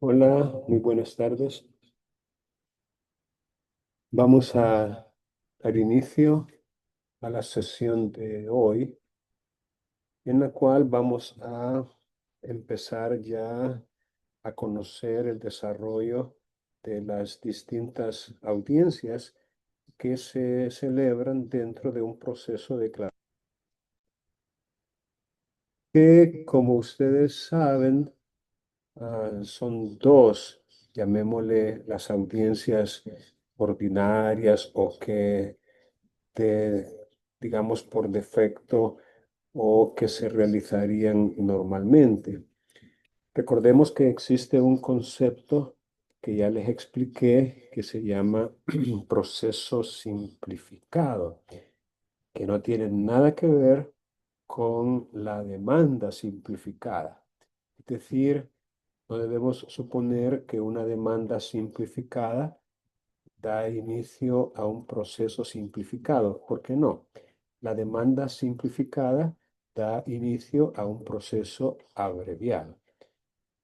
Hola, muy buenas tardes. Vamos a dar inicio a la sesión de hoy, en la cual vamos a empezar ya a conocer el desarrollo de las distintas audiencias que se celebran dentro de un proceso de clase, que, como ustedes saben, son dos, llamémosle las audiencias ordinarias o que de, digamos, por defecto o que se realizarían normalmente. Recordemos que existe un concepto que ya les expliqué que se llama proceso simplificado, que no tiene nada que ver con la demanda simplificada. Es decir, no debemos suponer que una demanda simplificada da inicio a un proceso simplificado. ¿Por qué no? La demanda simplificada da inicio a un proceso abreviado.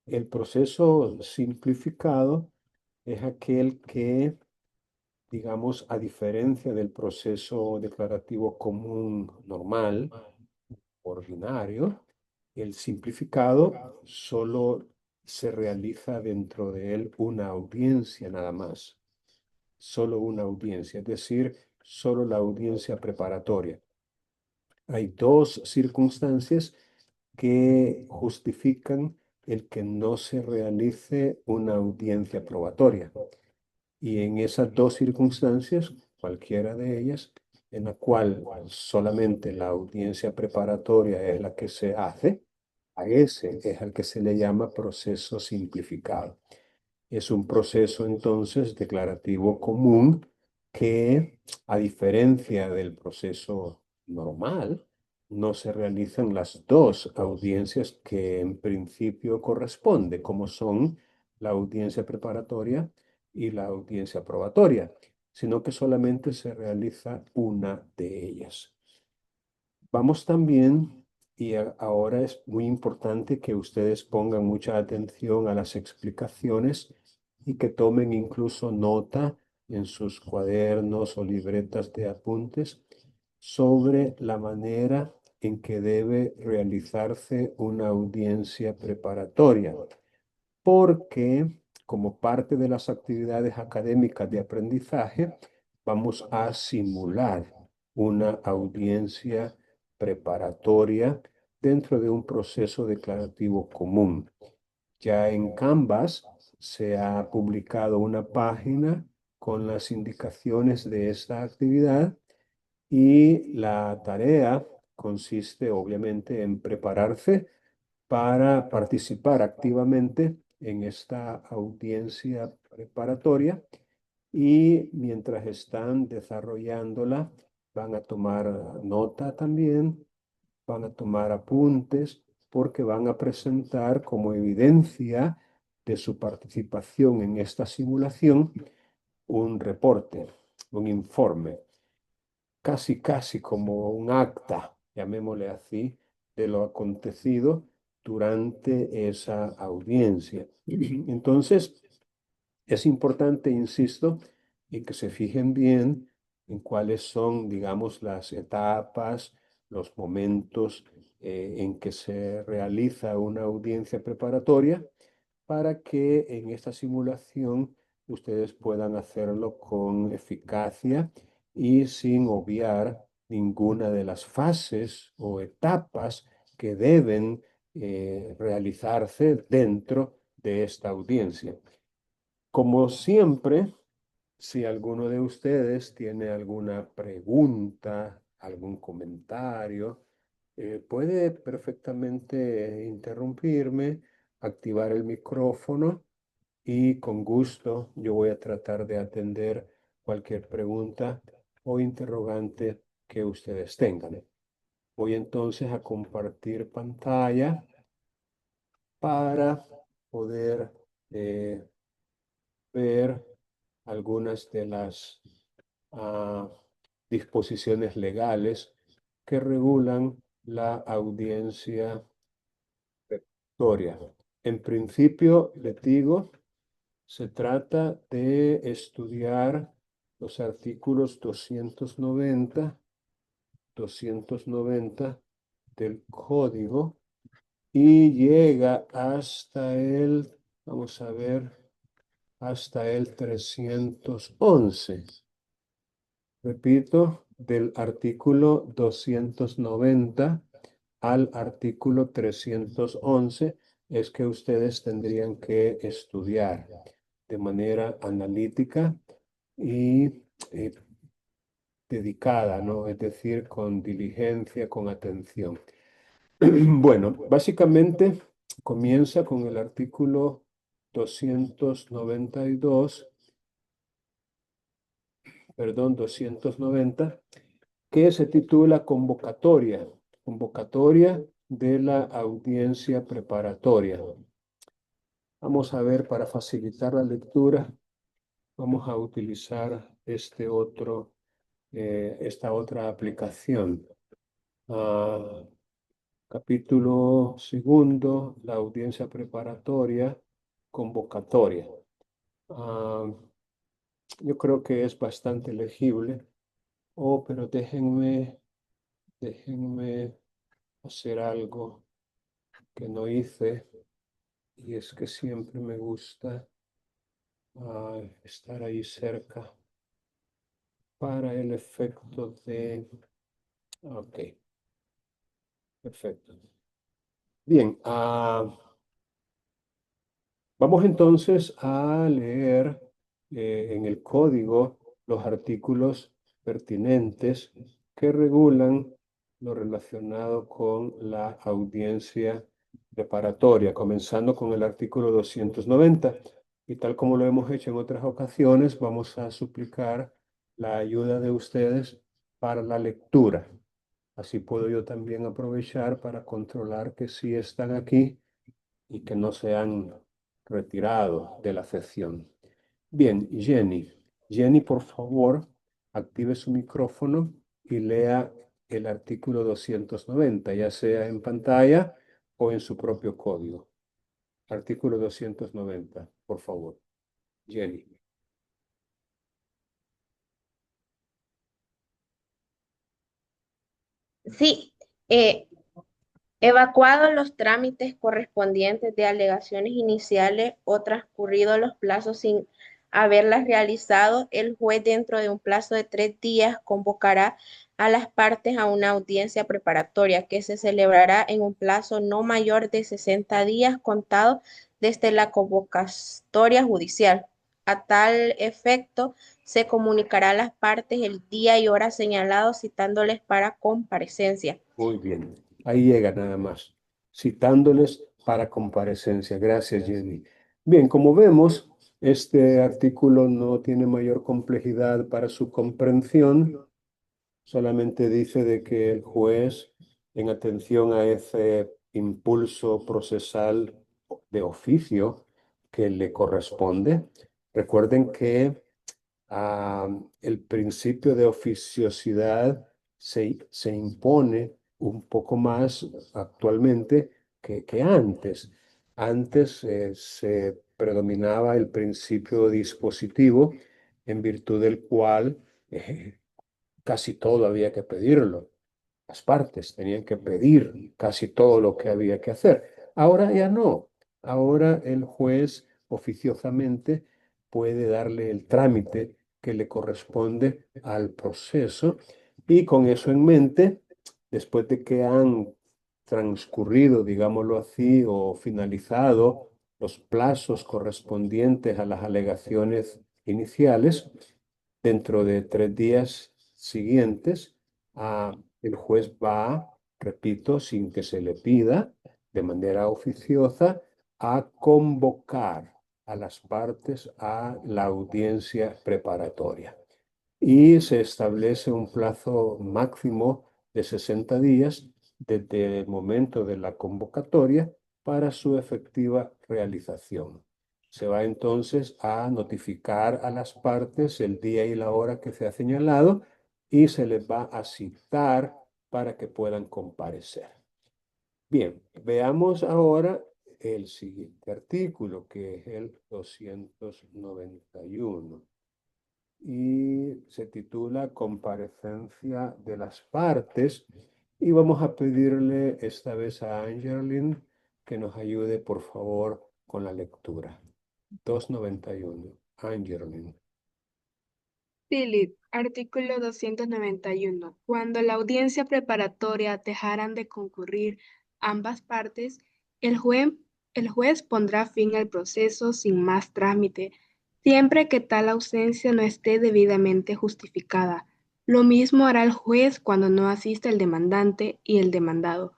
El proceso simplificado es aquel que, digamos, a diferencia del proceso declarativo común normal, ordinario, el simplificado solo se realiza dentro de él una audiencia nada más, solo una audiencia, es decir, solo la audiencia preparatoria. Hay dos circunstancias que justifican el que no se realice una audiencia probatoria. Y en esas dos circunstancias, cualquiera de ellas, en la cual solamente la audiencia preparatoria es la que se hace, a ese es al que se le llama proceso simplificado. Es un proceso entonces declarativo común que, a diferencia del proceso normal, no se realizan las dos audiencias que en principio corresponde, como son la audiencia preparatoria y la audiencia probatoria, sino que solamente se realiza una de ellas. Vamos también, y ahora es muy importante que ustedes pongan mucha atención a las explicaciones y que tomen incluso nota en sus cuadernos o libretas de apuntes sobre la manera en que debe realizarse una audiencia preparatoria, porque como parte de las actividades académicas de aprendizaje, vamos a simular una audiencia preparatoria dentro de un proceso declarativo común. Ya en Canvas se ha publicado una página con las indicaciones de esta actividad y la tarea consiste obviamente en prepararse para participar activamente en esta audiencia preparatoria y mientras están desarrollándola van a tomar nota también, van a tomar apuntes porque van a presentar como evidencia de su participación en esta simulación un reporte, un informe, casi como un acta, llamémosle así, de lo acontecido durante esa audiencia. Entonces, es importante, insisto, en que se fijen bien en cuáles son, digamos, las etapas, los momentos en que se realiza una audiencia preparatoria para que en esta simulación ustedes puedan hacerlo con eficacia y sin obviar ninguna de las fases o etapas que deben realizarse dentro de esta audiencia. Como siempre, si alguno de ustedes tiene alguna pregunta, algún comentario, puede perfectamente interrumpirme, activar el micrófono y con gusto yo voy a tratar de atender cualquier pregunta o interrogante que ustedes tengan. Voy entonces a compartir pantalla para poder eh, ver algunas de las ah, disposiciones legales que regulan la audiencia preparatoria. En principio, les digo, se trata de estudiar los artículos 290 del código y llega hasta el, vamos a ver, hasta el 311. Repito, del artículo 290 al artículo 311 es que ustedes tendrían que estudiar de manera analítica y eh, dedicada, ¿no? Es decir, con diligencia, con atención. Bueno, básicamente comienza con el artículo 292, perdón, 290, que se titula convocatoria de la audiencia preparatoria. Vamos a ver, para facilitar la lectura, vamos a utilizar esta otra aplicación. Ah, capítulo segundo, la audiencia preparatoria, convocatoria. Ah, yo creo que es bastante legible. Oh, pero déjenme hacer algo que no hice, y es que siempre me gusta estar ahí cerca para el efecto de... Ok, perfecto. Bien, vamos entonces a leer en el código los artículos pertinentes que regulan lo relacionado con la audiencia preparatoria, comenzando con el artículo 290. Y tal como lo hemos hecho en otras ocasiones, vamos a suplicar la ayuda de ustedes para la lectura. Así puedo yo también aprovechar para controlar que sí están aquí y que no se han retirado de la sesión. Bien, Jenny. Jenny, por favor, active su micrófono y lea el artículo 290, ya sea en pantalla o en su propio código. Artículo 290, por favor. Jenny. Sí, eh, evacuados los trámites correspondientes de alegaciones iniciales o transcurridos los plazos sin haberlas realizado, el juez dentro de un plazo de 3 días convocará a las partes a una audiencia preparatoria que se celebrará en un plazo no mayor de 60 días contado desde la convocatoria judicial. A tal efecto, se comunicará a las partes el día y hora señalados citándoles para comparecencia. Muy bien. Ahí llega nada más, citándoles para comparecencia. Gracias, Jenny. Bien, como vemos, este artículo no tiene mayor complejidad para su comprensión. Solamente dice de que el juez, en atención a ese impulso procesal de oficio que le corresponde, recuerden que el principio de oficiosidad se impone un poco más actualmente que antes. Antes se predominaba el principio dispositivo, en virtud del cual casi todo había que pedirlo. Las partes tenían que pedir casi todo lo que había que hacer. Ahora ya no. Ahora el juez oficiosamente puede darle el trámite que le corresponde al proceso, y con eso en mente, después de que han transcurrido, digámoslo así, o finalizado los plazos correspondientes a las alegaciones iniciales, dentro de 3 días siguientes, el juez va, repito, sin que se le pida, de manera oficiosa, a convocar a las partes a la audiencia preparatoria. Y se establece un plazo máximo de 60 días desde el momento de la convocatoria para su efectiva realización. Se va entonces a notificar a las partes el día y la hora que se ha señalado, y se les va a citar para que puedan comparecer. Bien, veamos ahora el siguiente artículo, que es el 291 y se titula Comparecencia de las partes. Y vamos a pedirle esta vez a Angelin que nos ayude, por favor, con la lectura. 291. Angelin. Philip, artículo 291. Cuando la audiencia preparatoria dejaran de concurrir ambas partes, el juez, el juez pondrá fin al proceso sin más trámite, siempre que tal ausencia no esté debidamente justificada. Lo mismo hará el juez cuando no asista el demandante y el demandado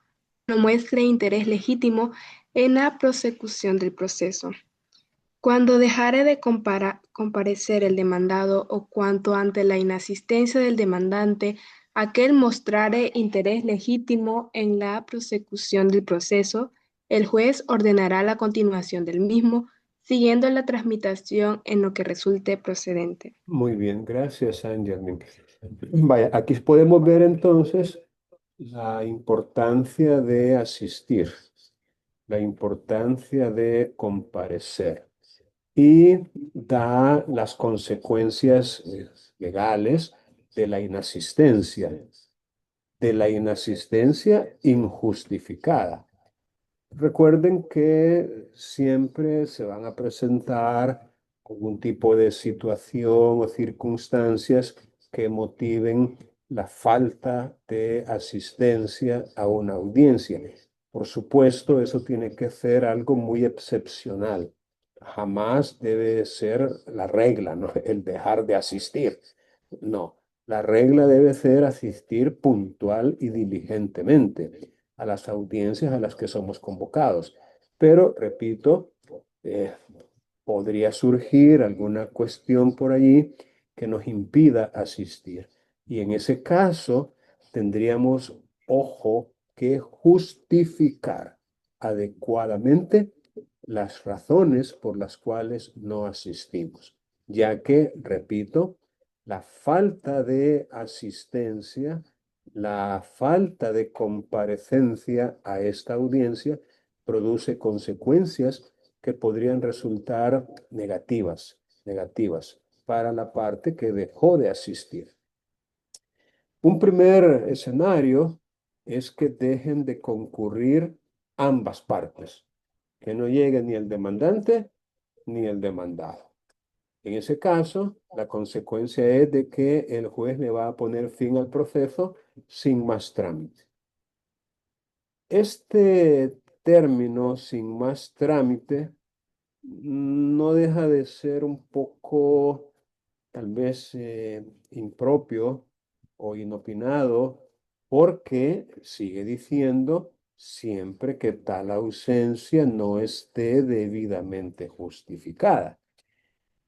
no muestre interés legítimo en la prosecución del proceso. Cuando dejare de comparecer el demandado o cuanto ante la inasistencia del demandante, aquel mostrare interés legítimo en la prosecución del proceso, el juez ordenará la continuación del mismo, siguiendo la tramitación en lo que resulte procedente. Muy bien, gracias, Angelin. Vaya, aquí podemos ver entonces la importancia de asistir, la importancia de comparecer y da las consecuencias legales de de la inasistencia injustificada. Recuerden que siempre se van a presentar algún tipo de situación o circunstancias que motiven la falta de asistencia a una audiencia. Por supuesto, eso tiene que ser algo muy excepcional. Jamás debe ser la regla, ¿no? El dejar de asistir. No, la regla debe ser asistir puntual y diligentemente a las audiencias a las que somos convocados. Pero, repito, eh, podría surgir alguna cuestión por allí que nos impida asistir. Y en ese caso, tendríamos, ojo, que justificar adecuadamente las razones por las cuales no asistimos, ya que, repito, la falta de asistencia, la falta de comparecencia a esta audiencia produce consecuencias que podrían resultar negativas para la parte que dejó de asistir. Un primer escenario es que dejen de concurrir ambas partes, que no llegue ni el demandante ni el demandado. En ese caso, la consecuencia es de que el juez le va a poner fin al proceso sin más trámite. Este término, sin más trámite, no deja de ser un poco, tal vez, impropio o inopinado, porque sigue diciendo siempre que tal ausencia no esté debidamente justificada.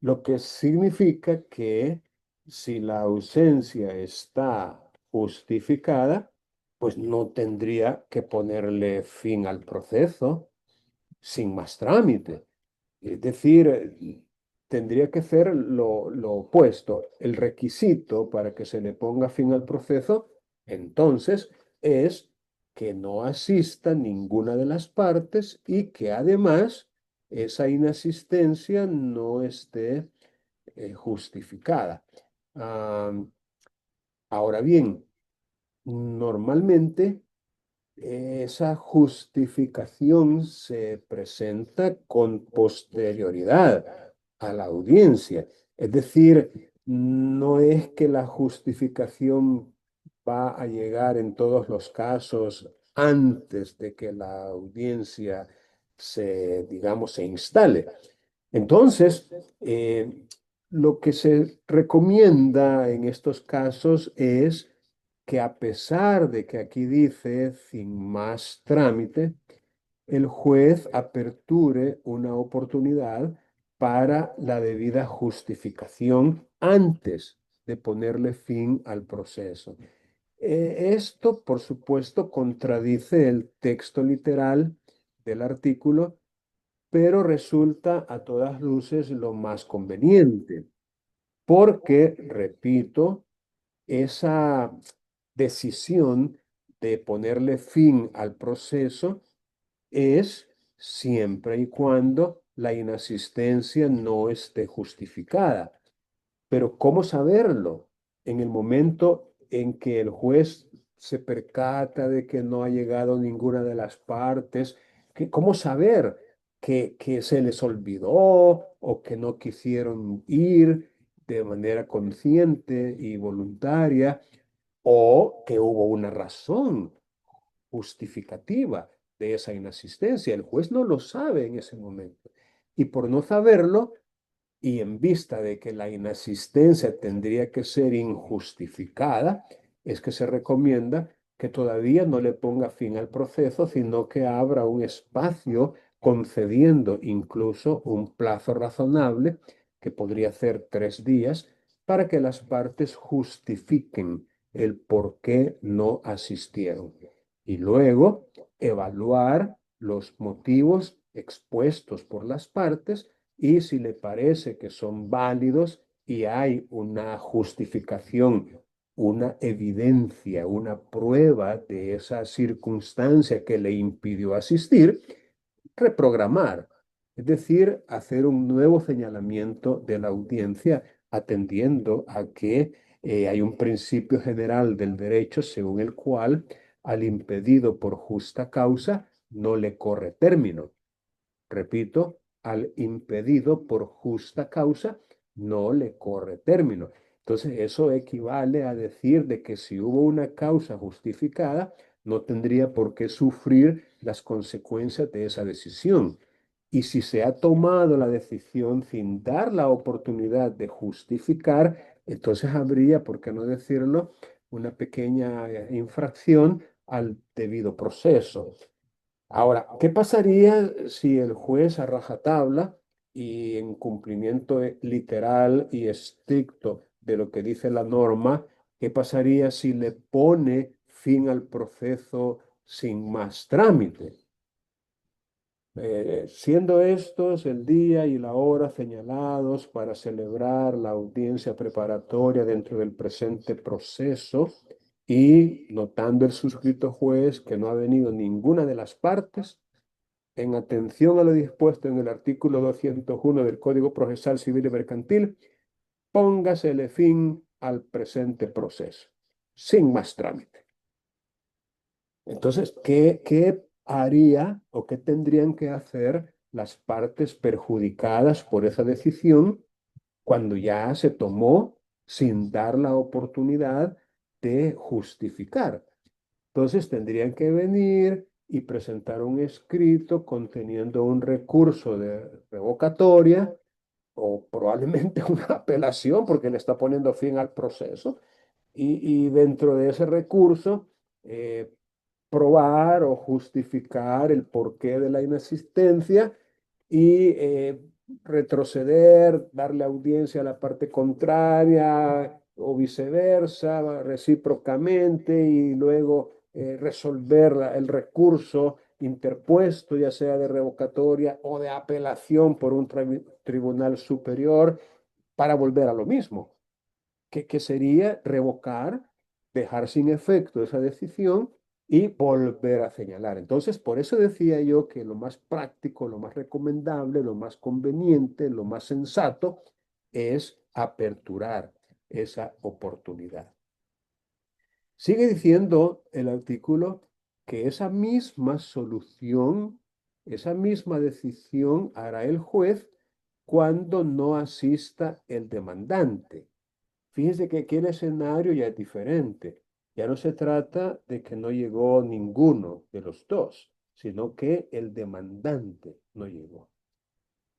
Lo que significa que si la ausencia está justificada, pues no tendría que ponerle fin al proceso sin más trámite. Es decir, tendría que ser lo opuesto. El requisito para que se le ponga fin al proceso, entonces, es que no asista ninguna de las partes y que además esa inasistencia no esté justificada. Ah, ahora bien, normalmente esa justificación se presenta con posterioridad a la audiencia. Es decir, no es que la justificación va a llegar en todos los casos antes de que la audiencia digamos, se instale. Entonces, lo que se recomienda en estos casos es que a pesar de que aquí dice sin más trámite, el juez aperture una oportunidad para la debida justificación antes de ponerle fin al proceso. Esto, por supuesto, contradice el texto literal del artículo, pero resulta a todas luces lo más conveniente, porque, repito, esa decisión de ponerle fin al proceso es siempre y cuando la inasistencia no esté justificada. Pero ¿cómo saberlo? En el momento en que el juez se percata de que no ha llegado ninguna de las partes, ¿cómo saber que se les olvidó o que no quisieron ir de manera consciente y voluntaria o que hubo una razón justificativa de esa inasistencia? El juez no lo sabe en ese momento. Y por no saberlo, y en vista de que la inasistencia tendría que ser injustificada, es que se recomienda que todavía no le ponga fin al proceso, sino que abra un espacio concediendo incluso un plazo razonable, que podría ser 3 días, para que las partes justifiquen el por qué no asistieron. Y luego evaluar los motivos expuestos por las partes y si le parece que son válidos y hay una justificación, una evidencia, una prueba de esa circunstancia que le impidió asistir, reprogramar, es decir, hacer un nuevo señalamiento de la audiencia atendiendo a que hay un principio general del derecho según el cual al impedido por justa causa no le corre término. Repito, al impedido por justa causa no le corre término. Entonces, eso equivale a decir de que si hubo una causa justificada, no tendría por qué sufrir las consecuencias de esa decisión. Y si se ha tomado la decisión sin dar la oportunidad de justificar, entonces habría, por qué no decirlo, una pequeña infracción al debido proceso. Ahora, ¿qué pasaría si el juez a rajatabla y en cumplimiento literal y estricto de lo que dice la norma, qué pasaría si le pone fin al proceso sin más trámite? Siendo estos el día y la hora señalados para celebrar la audiencia preparatoria dentro del presente proceso y notando el suscrito juez que no ha venido ninguna de las partes, en atención a lo dispuesto en el artículo 201 del Código Procesal Civil y Mercantil, póngasele fin al presente proceso, sin más trámite. Entonces, ¿qué haría o qué tendrían que hacer las partes perjudicadas por esa decisión cuando ya se tomó sin dar la oportunidad de justificar? Entonces tendrían que venir y presentar un escrito conteniendo un recurso de revocatoria o probablemente una apelación porque le está poniendo fin al proceso. Y dentro de ese recurso, eh, probar o justificar el porqué de la inasistencia y retroceder, darle audiencia a la parte contraria o viceversa, recíprocamente, y luego resolver el recurso interpuesto, ya sea de revocatoria o de apelación por un tribunal superior, para volver a lo mismo, que sería revocar, dejar sin efecto esa decisión y volver a señalar. Entonces, por eso decía yo que lo más práctico, lo más recomendable, lo más conveniente, lo más sensato es aperturar esa oportunidad. Sigue diciendo el artículo que esa misma solución, esa misma decisión hará el juez cuando no asista el demandante. Fíjense que aquí el escenario ya es diferente. Ya no se trata de que no llegó ninguno de los dos, sino que el demandante no llegó.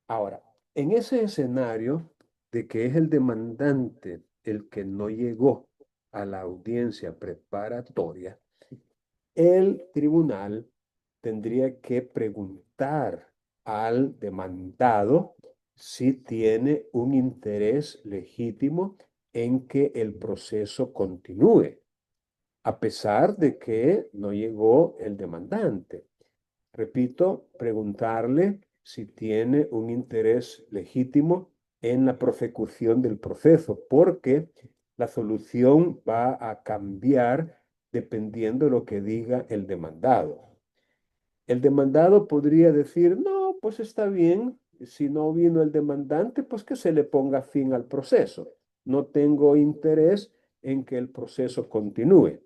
Ahora, en ese escenario de que es el demandante el que no llegó a la audiencia preparatoria, el tribunal tendría que preguntar al demandado si tiene un interés legítimo en que el proceso continúe, a pesar de que no llegó el demandante. Repito, preguntarle si tiene un interés legítimo en la prosecución del proceso, porque la solución va a cambiar dependiendo de lo que diga el demandado. El demandado podría decir, no, pues está bien, si no vino el demandante, pues que se le ponga fin al proceso. No tengo interés en que el proceso continúe.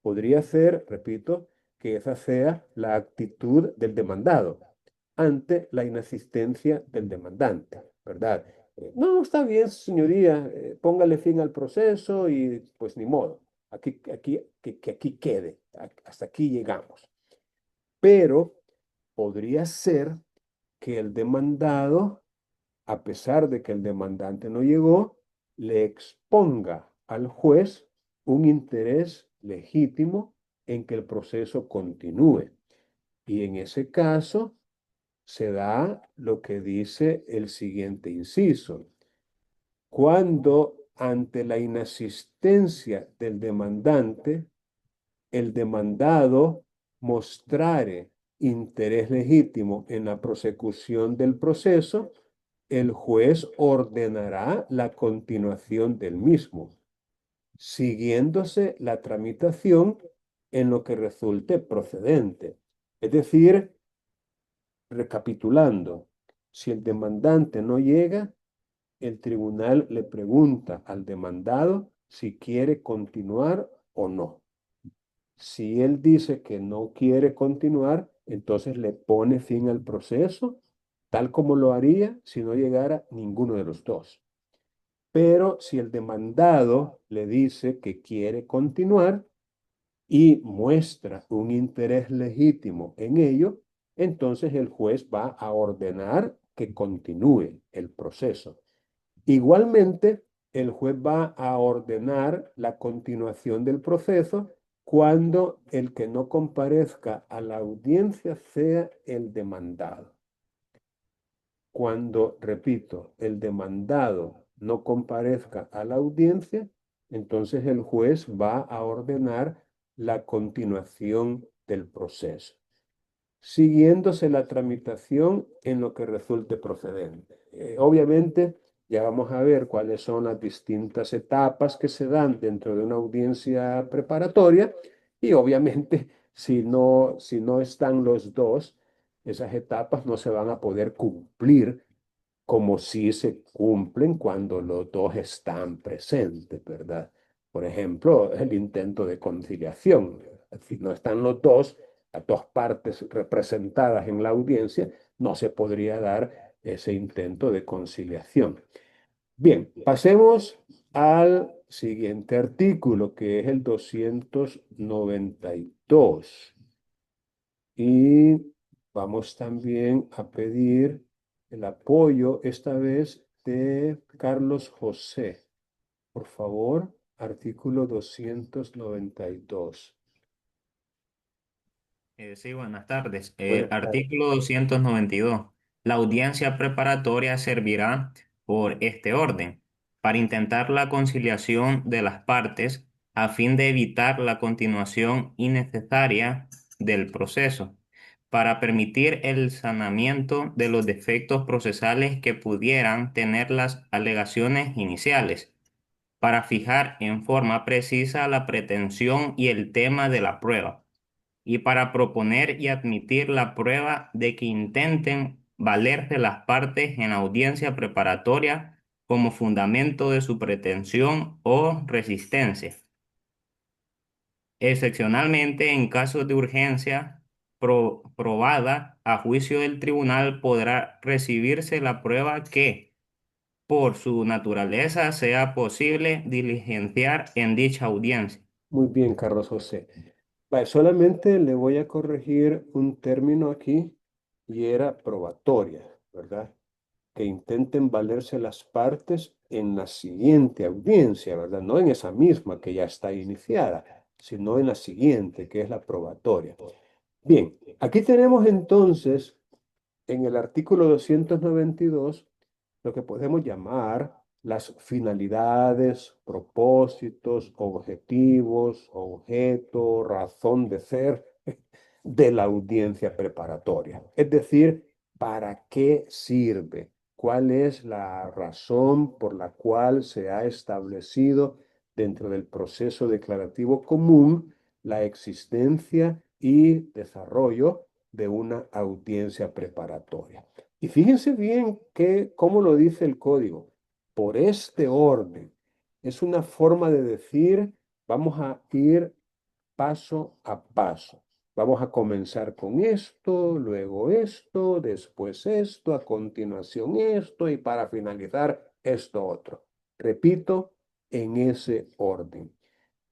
Podría ser, repito, que esa sea la actitud del demandado ante la inasistencia del demandante, ¿verdad? No, está bien, señoría, póngale fin al proceso y pues ni modo, que aquí quede, hasta aquí llegamos. Pero podría ser que el demandado, a pesar de que el demandante no llegó, le exponga al juez un interés legítimo en que el proceso continúe. Y en ese caso se da lo que dice el siguiente inciso. Cuando ante la inasistencia del demandante, el demandado mostrare interés legítimo en la prosecución del proceso, el juez ordenará la continuación del mismo, siguiéndose la tramitación en lo que resulte procedente. Es decir, recapitulando, si el demandante no llega, el tribunal le pregunta al demandado si quiere continuar o no. Si él dice que no quiere continuar, entonces le pone fin al proceso, tal como lo haría si no llegara ninguno de los dos. Pero si el demandado le dice que quiere continuar y muestra un interés legítimo en ello, entonces el juez va a ordenar que continúe el proceso. Igualmente, el juez va a ordenar la continuación del proceso cuando el que no comparezca a la audiencia sea el demandado. Cuando, repito, el demandado no comparezca a la audiencia, entonces el juez va a ordenar la continuación del proceso, siguiéndose la tramitación en lo que resulte procedente. Obviamente, ya vamos a ver cuáles son las distintas etapas que se dan dentro de una audiencia preparatoria y obviamente si no están los dos, esas etapas no se van a poder cumplir como si se cumplen cuando los dos están presentes, ¿verdad? Por ejemplo, el intento de conciliación. Si no están los dos, las dos partes representadas en la audiencia, no se podría dar ese intento de conciliación. Bien, pasemos al siguiente artículo, que es el 292. Y vamos también a pedir el apoyo, esta vez de Carlos José. Por favor, artículo 292. Sí, buenas tardes. Buenas tardes. Artículo 292. La audiencia preparatoria servirá por este orden, para intentar la conciliación de las partes a fin de evitar la continuación innecesaria del proceso, para permitir el sanamiento de los defectos procesales que pudieran tener las alegaciones iniciales, para fijar en forma precisa la pretensión y el tema de la prueba y para proponer y admitir la prueba de que intenten valerse las partes en audiencia preparatoria como fundamento de su pretensión o resistencia. Excepcionalmente, en casos de urgencia probada a juicio del tribunal, podrá recibirse la prueba que, por su naturaleza, sea posible diligenciar en dicha audiencia. Muy bien, Carlos José. Vale, solamente le voy a corregir un término aquí y era probatoria, ¿verdad? Que intenten valerse las partes en la siguiente audiencia, ¿verdad? No en esa misma que ya está iniciada, sino en la siguiente, que es la probatoria. Bien, aquí tenemos entonces en el artículo 292 lo que podemos llamar las finalidades, propósitos, objetivos, objeto, razón de ser de la audiencia preparatoria. Es decir, ¿para qué sirve? ¿Cuál es la razón por la cual se ha establecido dentro del proceso declarativo común la existencia y desarrollo de una audiencia preparatoria. Y fíjense bien cómo lo dice el código. Por este orden. Es una forma de decir, vamos a ir paso a paso. Vamos a comenzar con esto, luego esto, después esto, a continuación esto y para finalizar esto otro. Repito, en ese orden.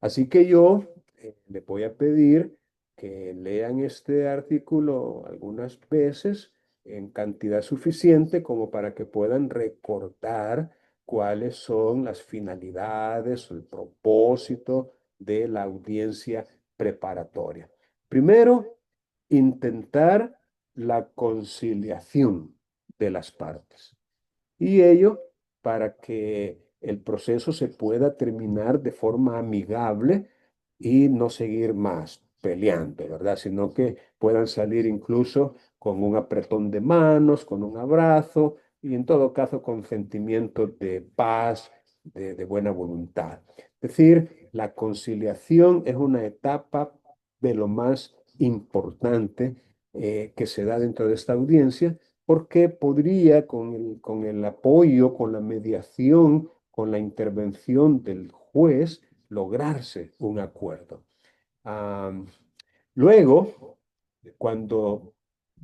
Así que yo le voy a pedir que lean este artículo algunas veces en cantidad suficiente como para que puedan recordar cuáles son las finalidades o el propósito de la audiencia preparatoria. Primero, intentar la conciliación de las partes. Y ello para que el proceso se pueda terminar de forma amigable y no seguir más peleando, ¿verdad? Sino que puedan salir incluso con un apretón de manos, con un abrazo y en todo caso con sentimientos de paz, de buena voluntad. Es decir, la conciliación es una etapa de lo más importante que se da dentro de esta audiencia porque podría con el apoyo, con la mediación, con la intervención del juez, lograrse un acuerdo. Am, Luego, cuando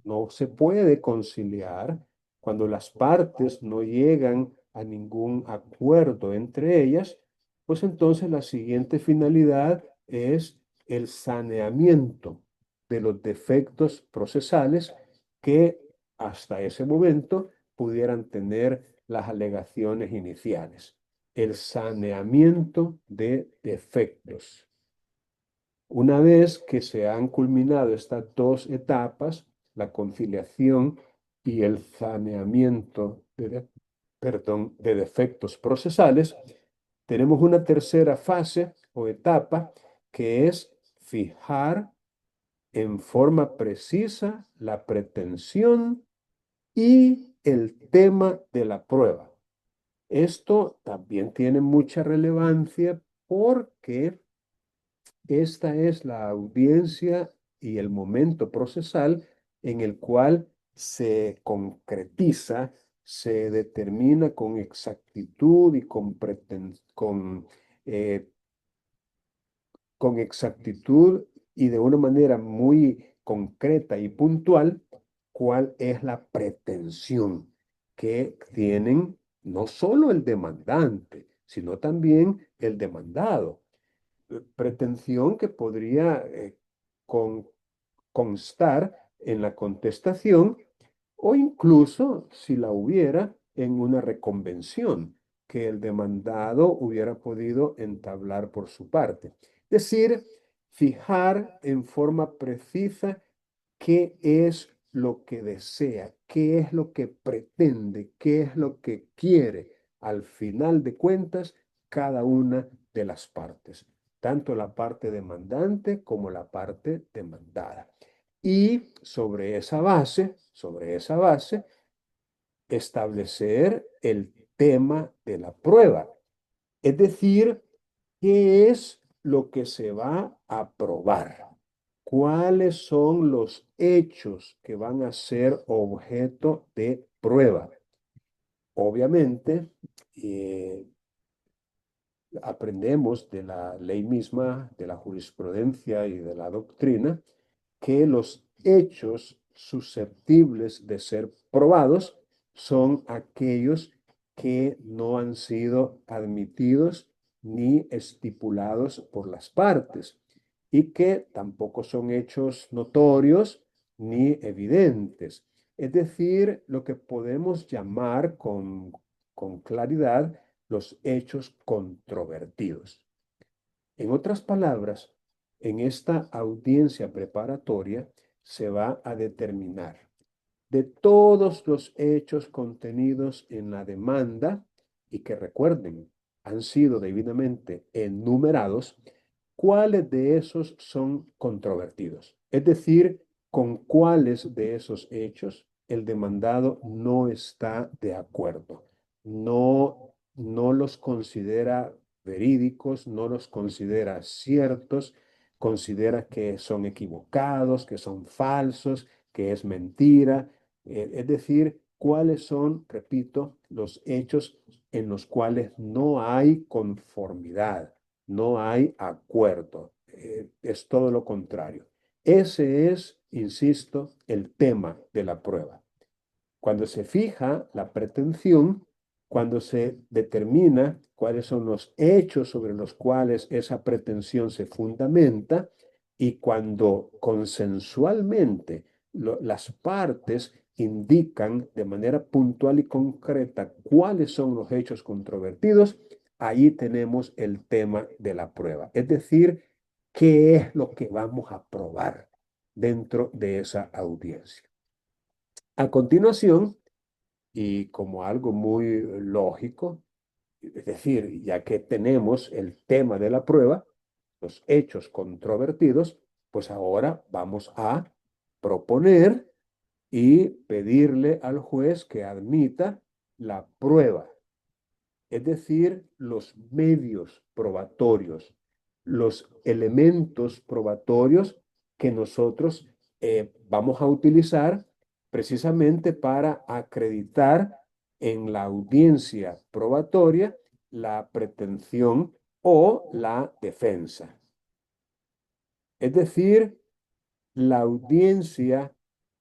no se puede conciliar, cuando las partes no llegan a ningún acuerdo entre ellas, pues entonces la siguiente finalidad es el saneamiento de los defectos procesales que hasta ese momento pudieran tener las alegaciones iniciales. El saneamiento de defectos. Una vez que se han culminado estas dos etapas, la conciliación y el saneamiento de defectos procesales, tenemos una tercera fase o etapa que es fijar en forma precisa la pretensión y el tema de la prueba. Esto también tiene mucha relevancia porque esta es la audiencia y el momento procesal en el cual se concretiza, se determina con exactitud y eh, con exactitud y de una manera muy concreta y puntual cuál es la pretensión que tienen no solo el demandante, sino también el demandado. Pretensión que podría constar en la contestación o incluso, si la hubiera, en una reconvención que el demandado hubiera podido entablar por su parte. Es decir, fijar en forma precisa qué es lo que desea, qué es lo que pretende, qué es lo que quiere al final de cuentas cada una de las partes, tanto la parte demandante como la parte demandada. Y sobre esa base, establecer el tema de la prueba. Es decir, ¿qué es lo que se va a probar? ¿Cuáles son los hechos que van a ser objeto de prueba? Obviamente, eh, aprendemos de la ley misma, de la jurisprudencia y de la doctrina, que los hechos susceptibles de ser probados son aquellos que no han sido admitidos ni estipulados por las partes y que tampoco son hechos notorios ni evidentes. Es decir, lo que podemos llamar con claridad los hechos controvertidos. En otras palabras, en esta audiencia preparatoria se va a determinar de todos los hechos contenidos en la demanda y que recuerden, han sido debidamente enumerados, cuáles de esos son controvertidos. Es decir, con cuáles de esos hechos el demandado no está de acuerdo, no los considera verídicos, no los considera ciertos, considera que son equivocados, que son falsos, qué es mentira, es decir, cuáles son, repito, los hechos en los cuales no hay conformidad, no hay acuerdo, es todo lo contrario. Ese es, insisto, el tema de la prueba. Cuando se fija la pretensión, cuando se determina cuáles son los hechos sobre los cuales esa pretensión se fundamenta y cuando consensualmente las partes indican de manera puntual y concreta cuáles son los hechos controvertidos, ahí tenemos el tema de la prueba. Es decir, qué es lo que vamos a probar dentro de esa audiencia. A continuación, y como algo muy lógico, es decir, ya que tenemos el tema de la prueba, los hechos controvertidos, pues ahora vamos a proponer y pedirle al juez que admita la prueba, es decir, los medios probatorios, los elementos probatorios que nosotros vamos a utilizar precisamente para acreditar en la audiencia probatoria la pretensión o la defensa. Es decir, la audiencia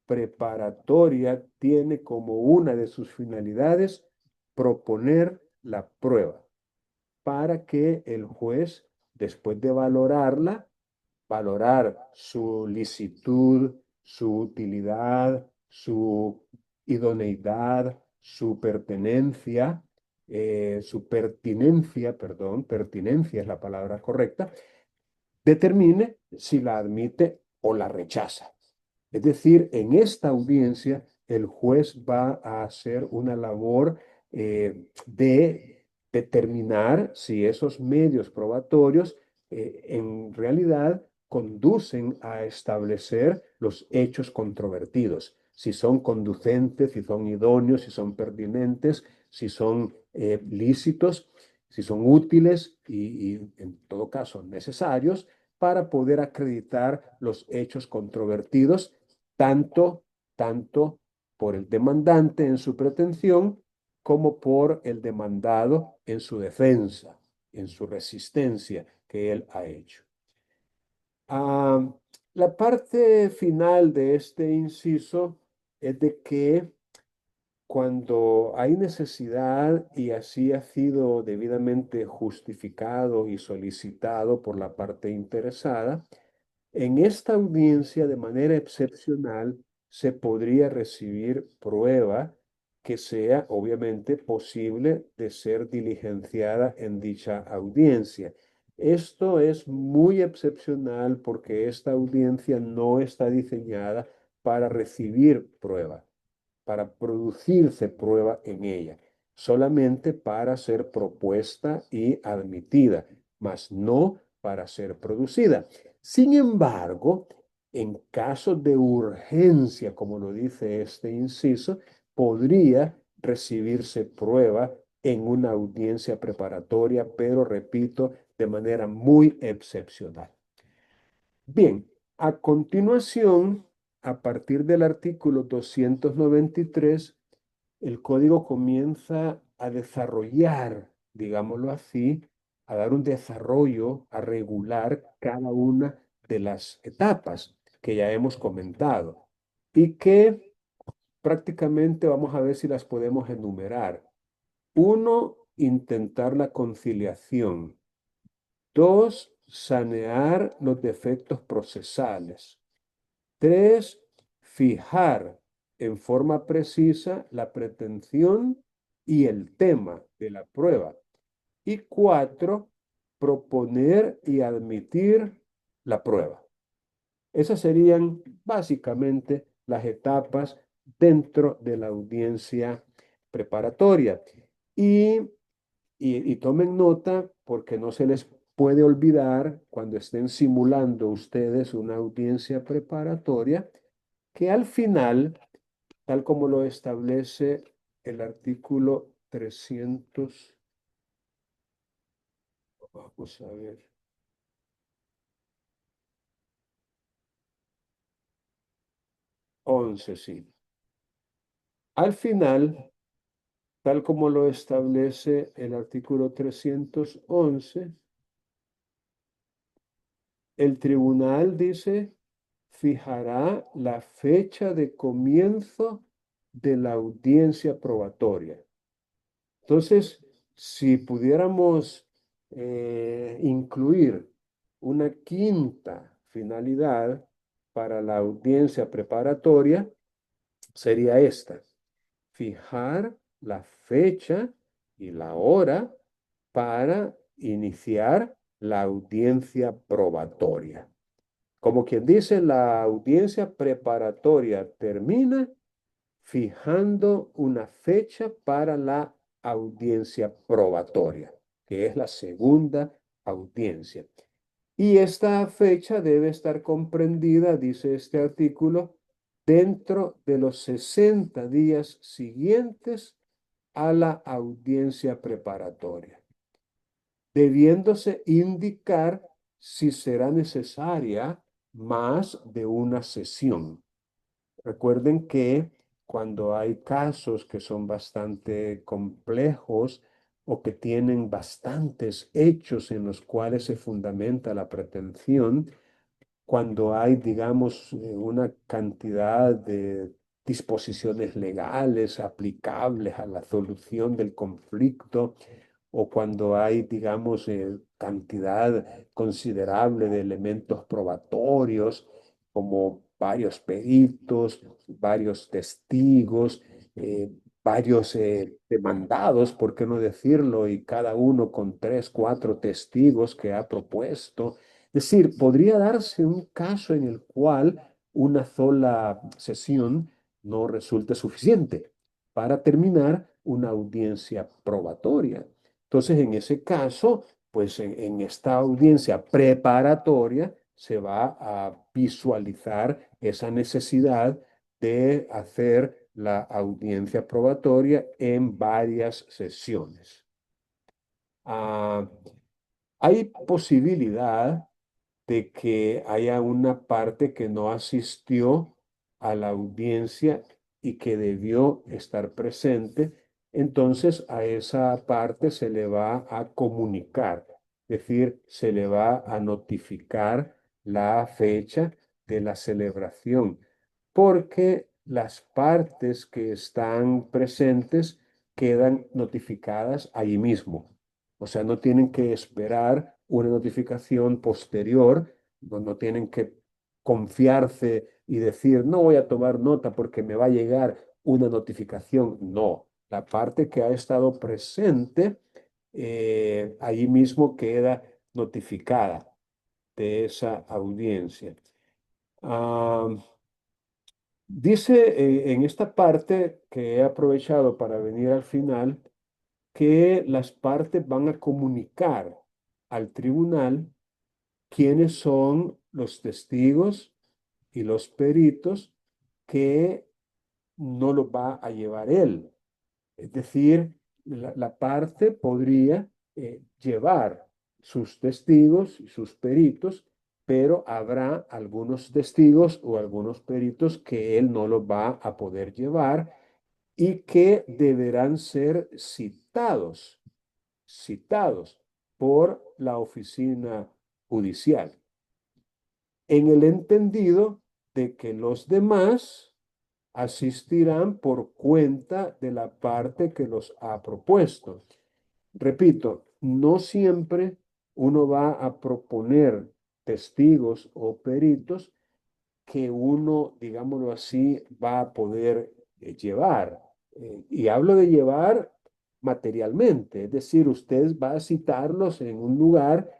preparatoria tiene como una de sus finalidades proponer la prueba para que el juez, después de valorarla, valorar su licitud, su utilidad, su idoneidad, su pertenencia, su pertinencia, perdón, pertinencia es la palabra correcta, determine si la admite o la rechaza. Es decir, en esta audiencia el juez va a hacer una labor de determinar si esos medios probatorios en realidad conducen a establecer los hechos controvertidos, si son conducentes, si son idóneos, si son pertinentes, si son lícitos, si son útiles y en todo caso necesarios para poder acreditar los hechos controvertidos, tanto por el demandante en su pretensión como por el demandado en su defensa, en su resistencia que él ha hecho. La parte final de este inciso es de que cuando hay necesidad y así ha sido debidamente justificado y solicitado por la parte interesada, en esta audiencia de manera excepcional se podría recibir prueba que sea obviamente posible de ser diligenciada en dicha audiencia. Esto es muy excepcional porque esta audiencia no está diseñada para recibir prueba, para producirse prueba en ella, solamente para ser propuesta y admitida, mas no para ser producida. Sin embargo, en casos de urgencia, como lo dice este inciso, podría recibirse prueba en una audiencia preparatoria, pero repito, de manera muy excepcional. Bien, a continuación, a partir del artículo 293, el código comienza a desarrollar, digámoslo así, a dar un desarrollo, a regular cada una de las etapas que ya hemos comentado y que prácticamente vamos a ver si las podemos enumerar. Uno, intentar la conciliación. Dos, sanear los defectos procesales. Tres, fijar en forma precisa la pretensión y el tema de la prueba. Y cuatro, proponer y admitir la prueba. Esas serían básicamente las etapas dentro de la audiencia preparatoria. Y tomen nota porque no se les puede olvidar cuando estén simulando ustedes una audiencia preparatoria que al final, tal como lo establece el artículo 300, vamos a ver, el 11, sí. Al final, tal como lo establece el artículo 311, el tribunal dice, fijará la fecha de comienzo de la audiencia probatoria. Entonces, si pudiéramos incluir una quinta finalidad para la audiencia preparatoria, sería esta: fijar la fecha y la hora para iniciar la audiencia probatoria. Como quien dice, la audiencia preparatoria termina fijando una fecha para la audiencia probatoria, que es la segunda audiencia. Y esta fecha debe estar comprendida, dice este artículo, dentro de los 60 días siguientes a la audiencia preparatoria, debiéndose indicar si será necesaria más de una sesión. Recuerden que cuando hay casos que son bastante complejos o que tienen bastantes hechos en los cuales se fundamenta la pretensión, cuando hay, digamos, una cantidad de disposiciones legales aplicables a la solución del conflicto, o cuando hay, digamos, cantidad considerable de elementos probatorios, como varios peritos, varios testigos, varios demandados, ¿por qué no decirlo? Y cada uno con 3, 4 testigos que ha propuesto. Es decir, podría darse un caso en el cual una sola sesión no resulte suficiente para terminar una audiencia probatoria. Entonces, en ese caso, pues en esta audiencia preparatoria se va a visualizar esa necesidad de hacer la audiencia probatoria en varias sesiones. Hay posibilidad de que haya una parte que no asistió a la audiencia y que debió estar presente, entonces a esa parte se le va a comunicar, es decir, se le va a notificar la fecha de la celebración, porque las partes que están presentes quedan notificadas allí mismo. O sea, no tienen que esperar una notificación posterior, no tienen que confiarse y decir, no voy a tomar nota porque me va a llegar una notificación. No, la parte que ha estado presente, allí mismo queda notificada de esa audiencia. Ah, dice en esta parte que he aprovechado para venir al final, que las partes van a comunicar al tribunal quiénes son los testigos y los peritos que no los va a llevar él. Es decir, la parte podría llevar sus testigos y sus peritos, pero habrá algunos testigos o algunos peritos que él no los va a poder llevar y que deberán ser citados por la oficina judicial, en el entendido de que los demás asistirán por cuenta de la parte que los ha propuesto. Repito, no siempre uno va a proponer testigos o peritos que uno, digámoslo así, va a poder llevar. Y hablo de llevar materialmente, es decir, usted va a citarlos en un lugar,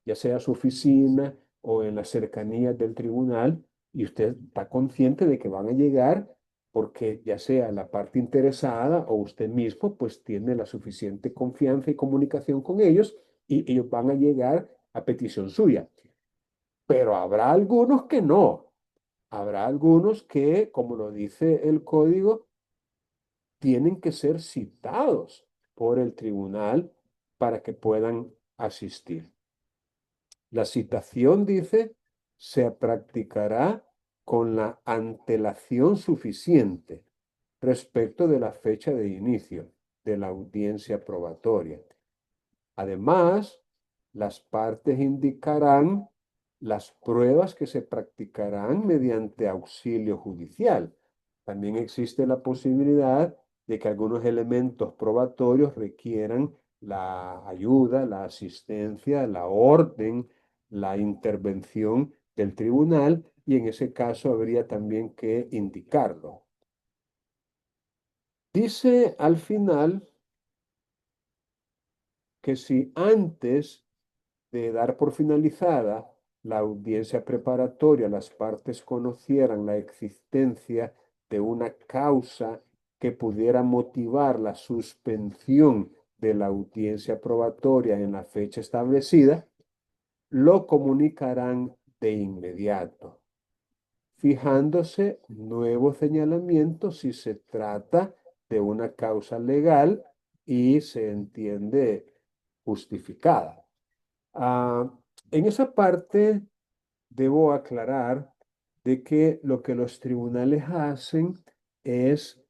ya sea su oficina o en las cercanías del tribunal, y usted está consciente de que van a llegar porque ya sea la parte interesada o usted mismo, pues tiene la suficiente confianza y comunicación con ellos y ellos van a llegar a petición suya. Pero habrá algunos que no. Habrá algunos que, como lo dice el código, tienen que ser citados por el tribunal para que puedan asistir. La citación, dice, se practicará con la antelación suficiente respecto de la fecha de inicio de la audiencia probatoria. Además, las partes indicarán las pruebas que se practicarán mediante auxilio judicial. También existe la posibilidad de que algunos elementos probatorios requieran la ayuda, la asistencia, la orden, la intervención del tribunal y en ese caso habría también que indicarlo. Dice al final que si antes de dar por finalizada la audiencia preparatoria, las partes conocieran la existencia de una causa que pudiera motivar la suspensión de la audiencia probatoria en la fecha establecida, lo comunicarán de inmediato, fijándose nuevos señalamientos si se trata de una causa legal y se entiende justificada. En esa parte debo aclarar de que lo que los tribunales hacen es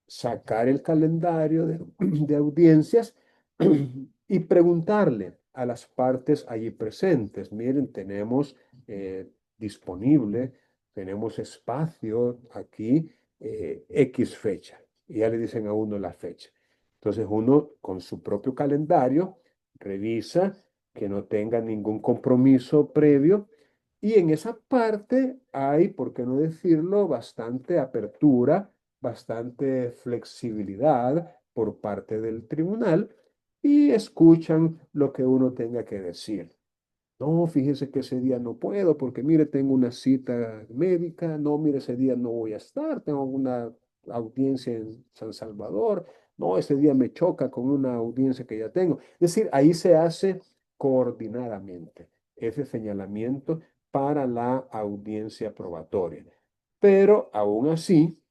sacar el calendario de audiencias y preguntarle a las partes allí presentes, miren, tenemos disponible, tenemos espacio aquí, X fecha. Y ya le dicen a uno la fecha. Entonces uno con su propio calendario revisa que no tenga ningún compromiso previo y en esa parte hay, por qué no decirlo, bastante apertura, bastante flexibilidad por parte del tribunal y escuchan lo que uno tenga que decir. No, fíjese que ese día no puedo porque mire, tengo una cita médica. No, mire, ese día no voy a estar. Tengo una audiencia en San Salvador. No, ese día me choca con una audiencia que ya tengo. Es decir, ahí se hace coordinadamente ese señalamiento para la audiencia probatoria. Pero aún así,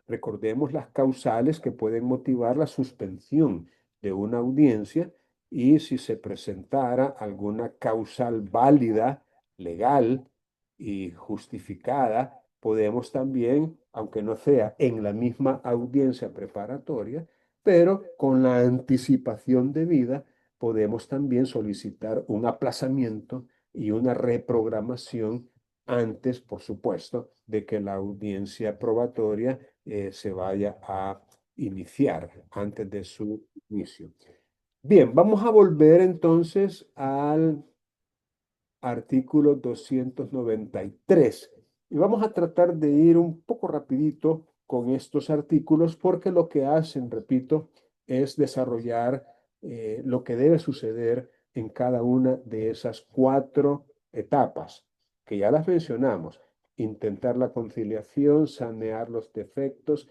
recordemos las causales que pueden motivar la suspensión de una audiencia y si se presentara alguna causal válida, legal y justificada, podemos también, aunque no sea en la misma audiencia preparatoria, pero con la anticipación debida, podemos también solicitar un aplazamiento y una reprogramación antes, por supuesto, de que la audiencia probatoria se vaya a iniciar antes de su inicio. Bien, vamos a volver entonces al artículo 293 y vamos a tratar de ir un poco rapidito con estos artículos porque lo que hacen, repito, es desarrollar lo que debe suceder en cada una de esas cuatro etapas que ya las mencionamos: intentar la conciliación, sanear los defectos,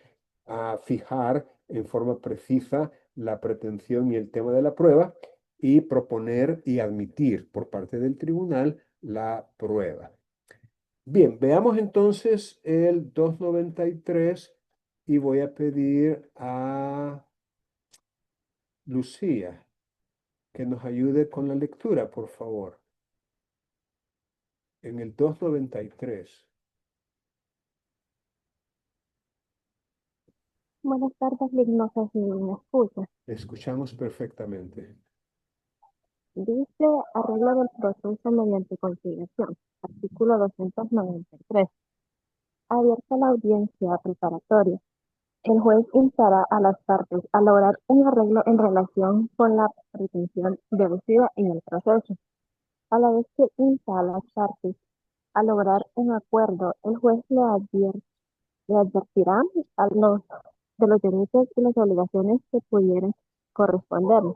a fijar en forma precisa la pretensión y el tema de la prueba y proponer y admitir por parte del tribunal la prueba. Bien, veamos entonces el 293 y voy a pedir a Lucía que nos ayude con la lectura, por favor. En el 293. Buenas tardes, Lick, no sé si me escucha. Le escuchamos perfectamente. Dice arreglo del proceso mediante conciliación. Artículo 293. Abierta la audiencia preparatoria. El juez instará a las partes a lograr un arreglo en relación con la pretensión deducida en el proceso. A la vez que insta a las partes a lograr un acuerdo, el juez le advertirá de los derechos y las obligaciones que pudieran corresponderle,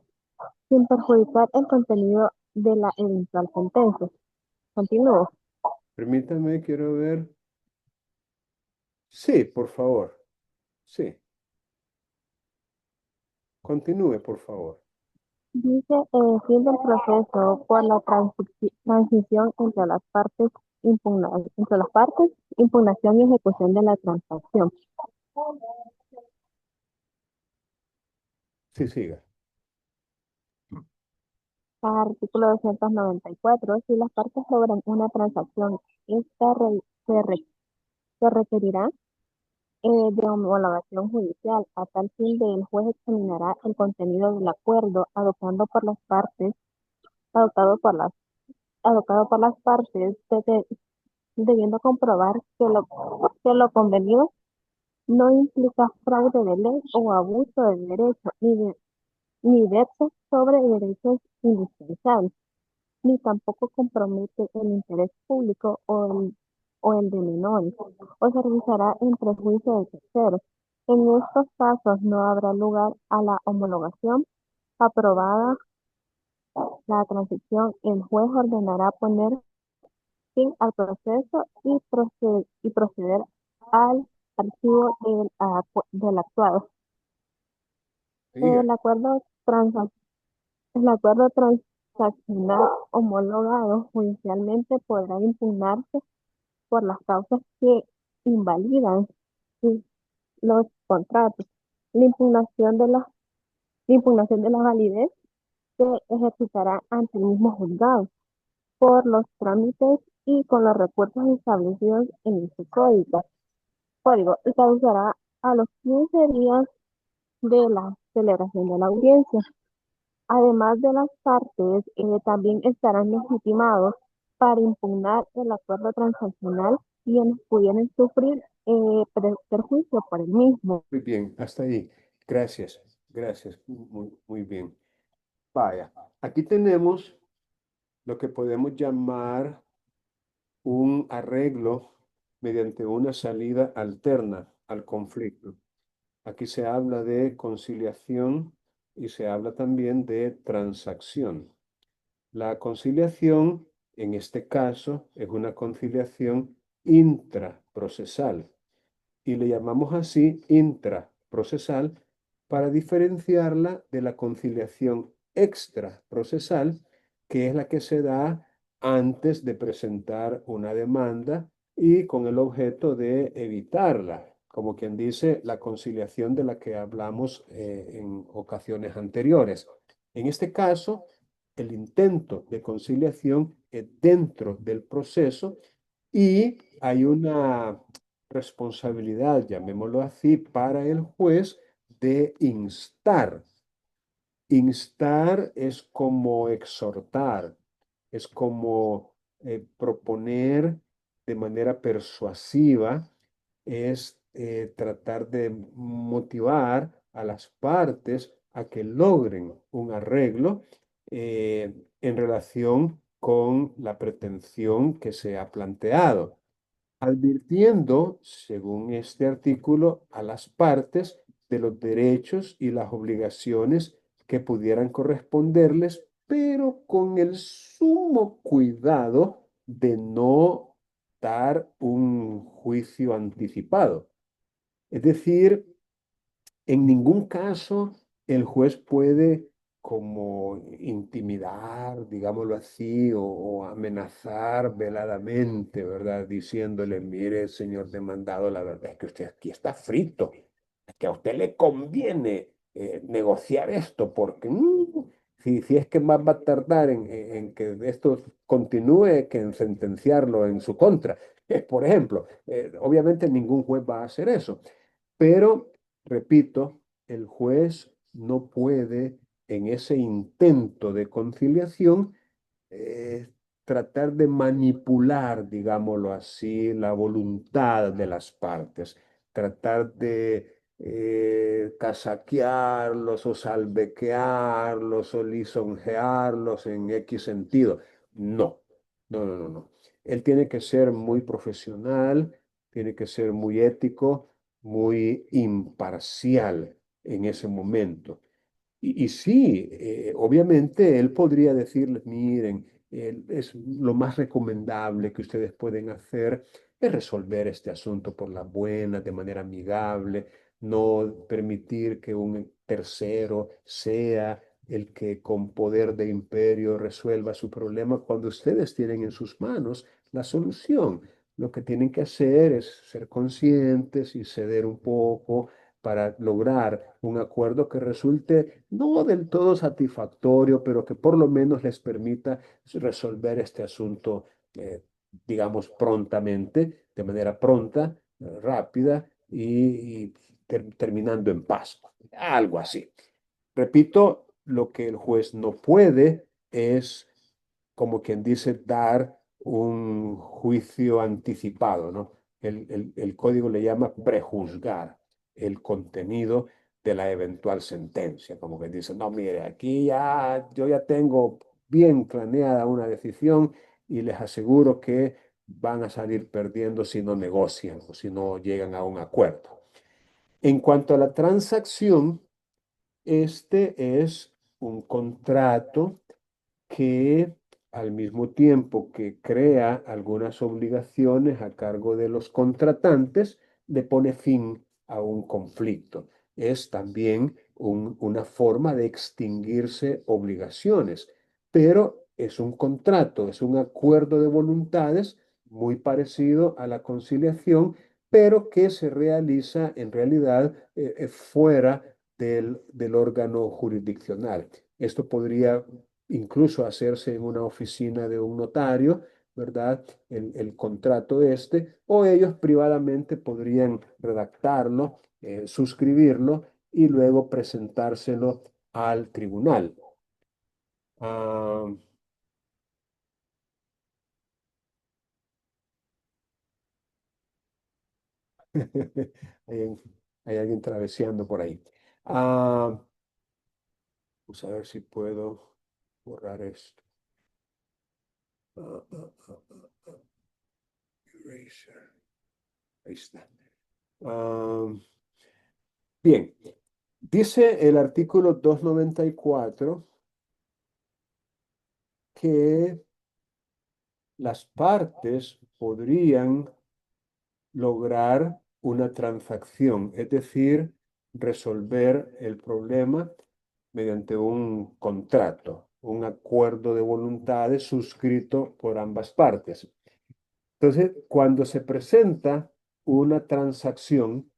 sin perjudicar el contenido de la eventual sentencia. Continúo. Permítame, quiero ver. Sí, por favor. Sí. Continúe, por favor. Dice fin del proceso por la transición entre las partes, impugnación y ejecución de la transacción. Sí, siga. Artículo 294. Si las partes logran una transacción, esta se requerirá de homologación judicial. A tal fin, el juez examinará el contenido del acuerdo adoptado por las, adoptado por las partes, debiendo comprobar que lo convenido no implica fraude de ley o abuso de derecho, ni versa sobre derechos indispensables, ni tampoco compromete el interés público o el de menores, o se realizará en perjuicio de terceros. En estos casos no habrá lugar a la homologación. Aprobada la transición, el juez ordenará poner fin al proceso y proceder al archivo del actuado. Siga. El acuerdo transa- el acuerdo transaccional homologado judicialmente podrá impugnarse por las causas que invalidan sí, los contratos. La impugnación de la, la impugnación de la validez se ejercitará ante el mismo juzgado por los trámites y con los recursos establecidos en su código y caducará a los 15 días de la celebración de la audiencia. Además de las partes, también estarán legitimados para impugnar el acuerdo transaccional quienes pudieran sufrir perjuicio por el mismo. Muy bien, hasta ahí. Gracias, gracias. Muy bien. Vaya, aquí tenemos lo que podemos llamar un arreglo mediante una salida alterna al conflicto. Aquí se habla de conciliación y se habla también de transacción. La conciliación, en este caso, es una conciliación intraprocesal y le llamamos así intraprocesal para diferenciarla de la conciliación extraprocesal, que es la que se da antes de presentar una demanda y con el objeto de evitarla, como quien dice, la conciliación de la que hablamos en ocasiones anteriores. En este caso, el intento de conciliación es dentro del proceso y hay una responsabilidad, llamémoslo así, para el juez de instar. Instar es como exhortar, es como proponer de manera persuasiva, es tratar de motivar a las partes a que logren un arreglo en relación con la pretensión que se ha planteado, advirtiendo, según este artículo, a las partes de los derechos y las obligaciones que pudieran corresponderles, pero con el sumo cuidado de no dar un juicio anticipado. Es decir, en ningún caso el juez puede como intimidar, digámoslo así, o amenazar veladamente, ¿verdad? Diciéndole, mire, señor demandado, la verdad es que usted aquí está frito, es que a usted le conviene negociar esto, porque si es que más va a tardar en que esto continúe que en sentenciarlo en su contra. Por ejemplo, obviamente ningún juez va a hacer eso, pero repito, el juez no puede en ese intento de conciliación tratar de manipular, digámoslo así, la voluntad de las partes, tratar de casaquearlos o salbequearlos o lisonjearlos en X sentido. No, no. Él tiene que ser muy profesional, tiene que ser muy ético, muy imparcial en ese momento. Y sí, obviamente él podría decirles, miren, es lo más recomendable que ustedes pueden hacer es resolver este asunto por la buena, de manera amigable, no permitir que un tercero sea el que con poder de imperio resuelva su problema cuando ustedes tienen en sus manos la solución. Lo que tienen que hacer es ser conscientes y ceder un poco para lograr un acuerdo que resulte no del todo satisfactorio, pero que por lo menos les permita resolver este asunto, digamos, prontamente, de manera pronta, rápida y terminando en paz. Algo así. Repito, lo que el juez no puede es, como quien dice, dar un juicio anticipado, ¿no? El código le llama prejuzgar el contenido de la eventual sentencia, como que dice, no, mire, aquí ya yo ya tengo bien planeada una decisión y les aseguro que van a salir perdiendo si no negocian o si no llegan a un acuerdo. En cuanto a la transacción, este es un contrato que al mismo tiempo que crea algunas obligaciones a cargo de los contratantes, le pone fin a un conflicto. Es también una forma de extinguirse obligaciones, pero es un contrato, es un acuerdo de voluntades muy parecido a la conciliación, pero que se realiza en realidad fuera del órgano jurisdiccional. Esto podría incluso hacerse en una oficina de un notario, ¿verdad? El contrato este, o ellos privadamente podrían redactarlo, suscribirlo y luego presentárselo al tribunal. Ah, hay, hay alguien traveseando por ahí. Ah, vamos a ver si puedo borrar esto. Eraser. Ahí está. Ah, bien, dice el artículo 294 que las partes podrían lograr una transacción, es decir, resolver el problema mediante un contrato, un acuerdo de voluntades suscrito por ambas partes. Entonces, cuando se presenta una transacción,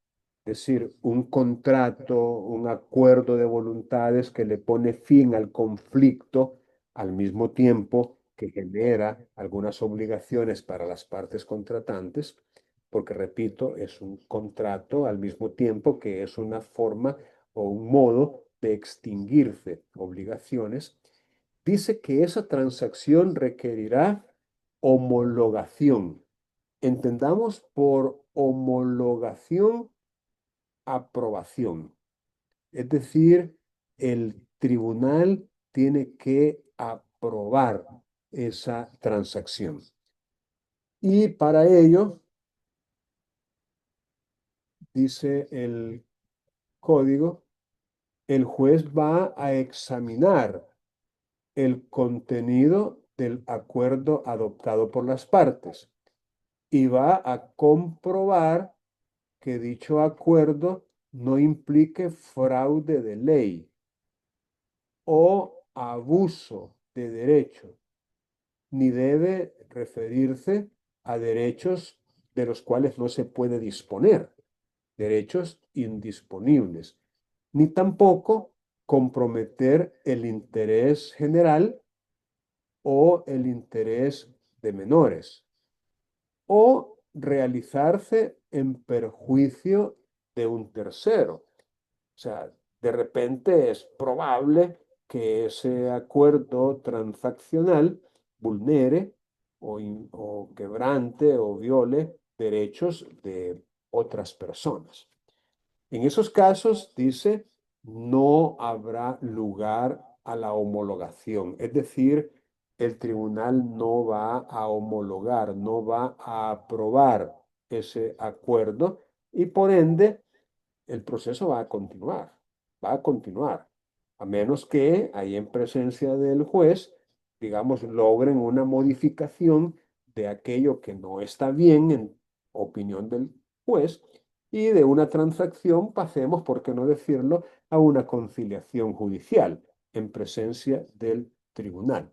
es decir, un contrato, un acuerdo de voluntades que le pone fin al conflicto al mismo tiempo que genera algunas obligaciones para las partes contratantes, porque repito, es un contrato al mismo tiempo que es una forma o un modo de extinguirse obligaciones, dice que esa transacción requerirá homologación. Entendamos por homologación aprobación. Es decir, el tribunal tiene que aprobar esa transacción. Y para ello, dice el código, el juez va a examinar el contenido del acuerdo adoptado por las partes y va a comprobar que dicho acuerdo no implique fraude de ley o abuso de derecho, ni debe referirse a derechos de los cuales no se puede disponer, derechos indisponibles, ni tampoco comprometer el interés general o el interés de menores, o realizarse en perjuicio de un tercero. O sea, de repente es probable que ese acuerdo transaccional vulnere o quebrante o viole derechos de otras personas. En esos casos, dice, no habrá lugar a la homologación, es decir, el tribunal no va a homologar, no va a aprobar ese acuerdo y por ende el proceso va a continuar, a menos que ahí en presencia del juez, digamos, logren una modificación de aquello que no está bien en opinión del juez y de una transacción pasemos, por qué no decirlo, a una conciliación judicial en presencia del tribunal.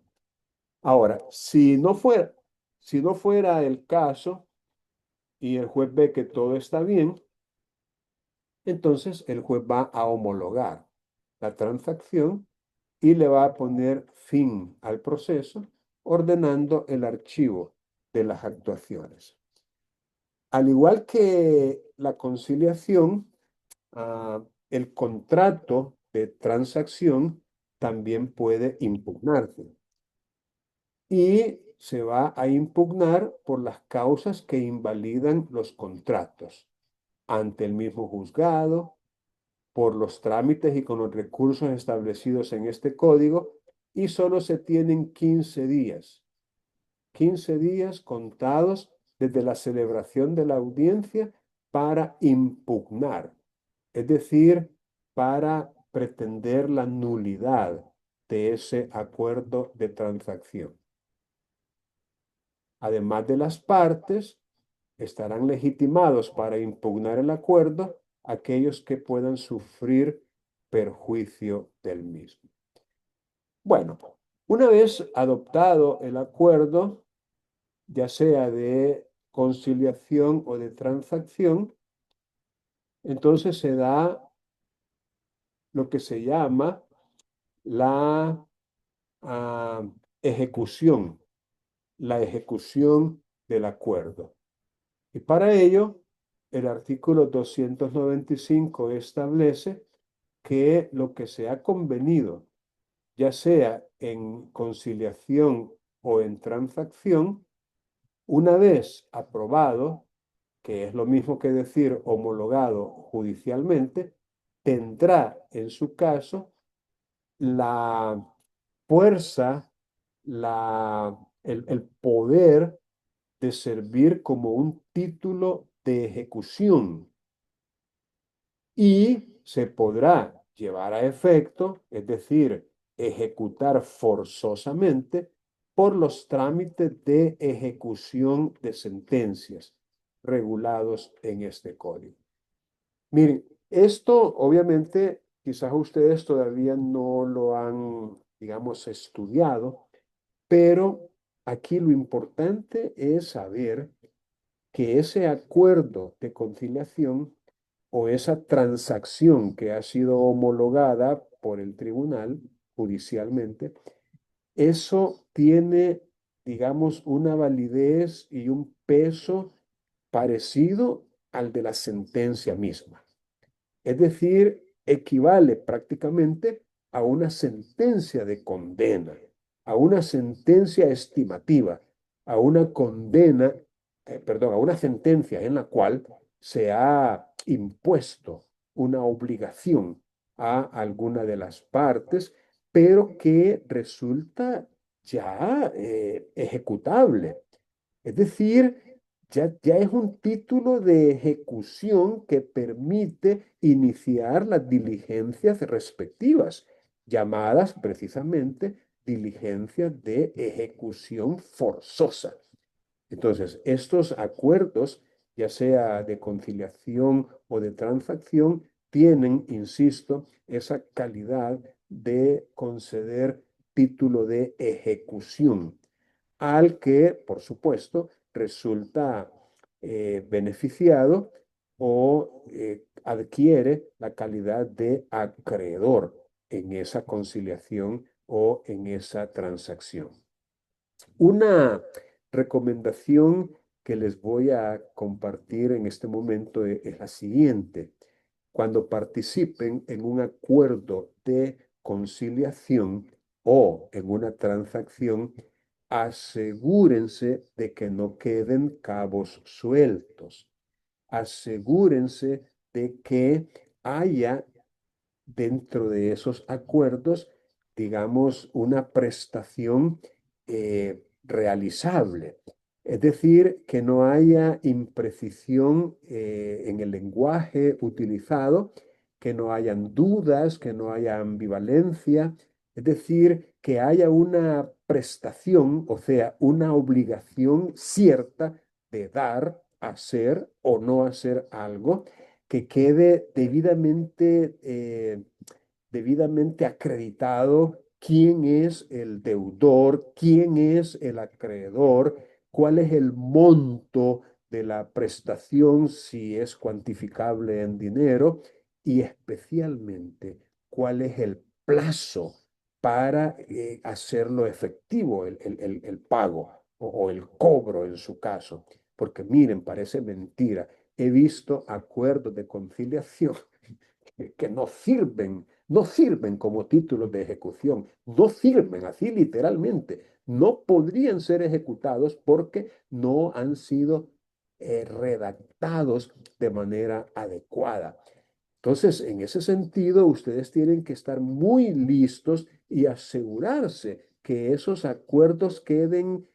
Ahora, si no fuera el caso y el juez ve que todo está bien, entonces el juez va a homologar la transacción y le va a poner fin al proceso ordenando el archivo de las actuaciones. Al igual que la conciliación, el contrato de transacción también puede impugnarse y se va a impugnar por las causas que invalidan los contratos ante el mismo juzgado, por los trámites y con los recursos establecidos en este código, y solo se tienen 15 días contados desde la celebración de la audiencia para impugnar, es decir, para pretender la nulidad de ese acuerdo de transacción. Además de las partes, estarán legitimados para impugnar el acuerdo aquellos que puedan sufrir perjuicio del mismo. Bueno, una vez adoptado el acuerdo, ya sea de conciliación o de transacción, entonces se da lo que se llama la ah, ejecución, la ejecución del acuerdo. Y para ello, el artículo 295 establece que lo que se ha convenido, ya sea en conciliación o en transacción, una vez aprobado, que es lo mismo que decir homologado judicialmente, tendrá en su caso la fuerza, el poder de servir como un título de ejecución y se podrá llevar a efecto, es decir, ejecutar forzosamente por los trámites de ejecución de sentencias regulados en este código. Miren, esto obviamente quizás ustedes todavía no lo han, digamos, estudiado, pero aquí lo importante es saber que ese acuerdo de conciliación o esa transacción que ha sido homologada por el tribunal judicialmente, eso tiene, digamos, una validez y un peso parecido al de la sentencia misma. Es decir, equivale prácticamente a una sentencia de condena, a una sentencia estimativa, a una condena, perdón, a una sentencia en la cual se ha impuesto una obligación a alguna de las partes, pero que resulta ya ejecutable. Es decir, ya es un título de ejecución que permite iniciar las diligencias respectivas, llamadas precisamente diligencias de ejecución forzosa. Entonces, estos acuerdos, ya sea de conciliación o de transacción, tienen, insisto, esa calidad de conceder título de ejecución al que, por supuesto, resulta beneficiado o adquiere la calidad de acreedor en esa conciliación o en esa transacción. Una recomendación que les voy a compartir en este momento es la siguiente. Cuando participen en un acuerdo de conciliación o en una transacción, asegúrense de que no queden cabos sueltos. Asegúrense de que haya dentro de esos acuerdos, digamos, una prestación realizable. Es decir, que no haya imprecisión en el lenguaje utilizado, que no hayan dudas, que no haya ambivalencia. Es decir, que haya una prestación, o sea, una obligación cierta de dar, hacer o no hacer algo que quede debidamente acreditado quién es el deudor, quién es el acreedor, cuál es el monto de la prestación, si es cuantificable en dinero, y especialmente cuál es el plazo para hacerlo efectivo, el pago o el cobro en su caso. porque miren, parece mentira. He visto acuerdos de conciliación que no sirven, no sirven como títulos de ejecución, no sirven así literalmente, no podrían ser ejecutados porque no han sido redactados de manera adecuada. Entonces, en ese sentido, ustedes tienen que estar muy listos y asegurarse que esos acuerdos queden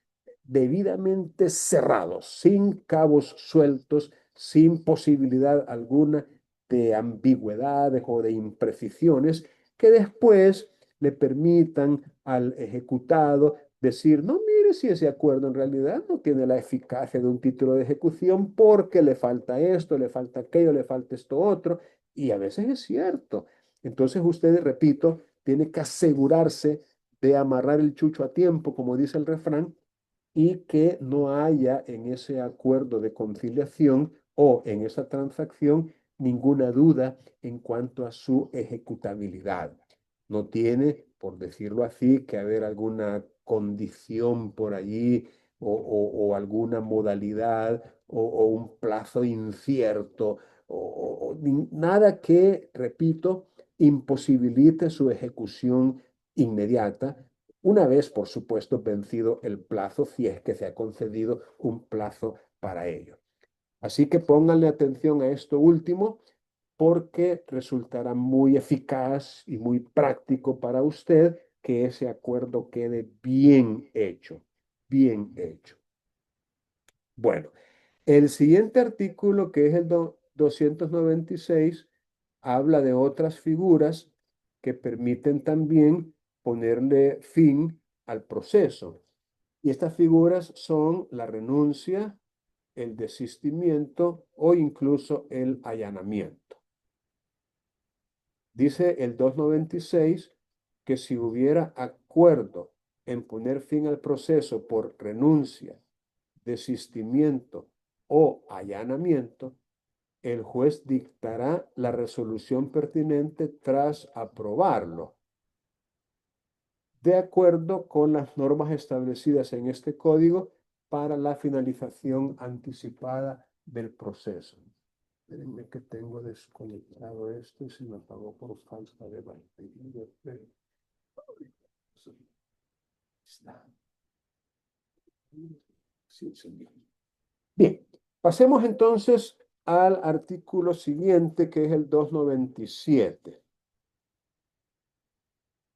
debidamente cerrados, sin cabos sueltos, sin posibilidad alguna de ambigüedades o de imprecisiones que después le permitan al ejecutado decir, no, mire si ese acuerdo en realidad no tiene la eficacia de un título de ejecución porque le falta esto, le falta aquello, le falta esto otro, y a veces es cierto. Entonces usted, repito, tiene que asegurarse de amarrar el chucho a tiempo, como dice el refrán, y que no haya en ese acuerdo de conciliación o en esa transacción ninguna duda en cuanto a su ejecutabilidad. No tiene, por decirlo así, que haber alguna condición por allí o alguna modalidad o un plazo incierto nada que, repito, imposibilite su ejecución inmediata una vez, por supuesto, vencido el plazo, si es que se ha concedido un plazo para ello. Así que pónganle atención a esto último porque resultará muy eficaz y muy práctico para usted que ese acuerdo quede bien hecho, bien hecho. Bueno, el siguiente artículo, que es el 296, habla de otras figuras que permiten también ponerle fin al proceso. Y estas figuras son la renuncia, el desistimiento o incluso el allanamiento. Dice el 296 que si hubiera acuerdo en poner fin al proceso por renuncia, desistimiento o allanamiento, el juez dictará la resolución pertinente tras aprobarlo, de acuerdo con las normas establecidas en este código para la finalización anticipada del proceso. Espérenme que tengo desconectado esto y se me apagó por falta de batería. Está. Sí, señor. Bien, pasemos entonces al artículo siguiente, que es el 297,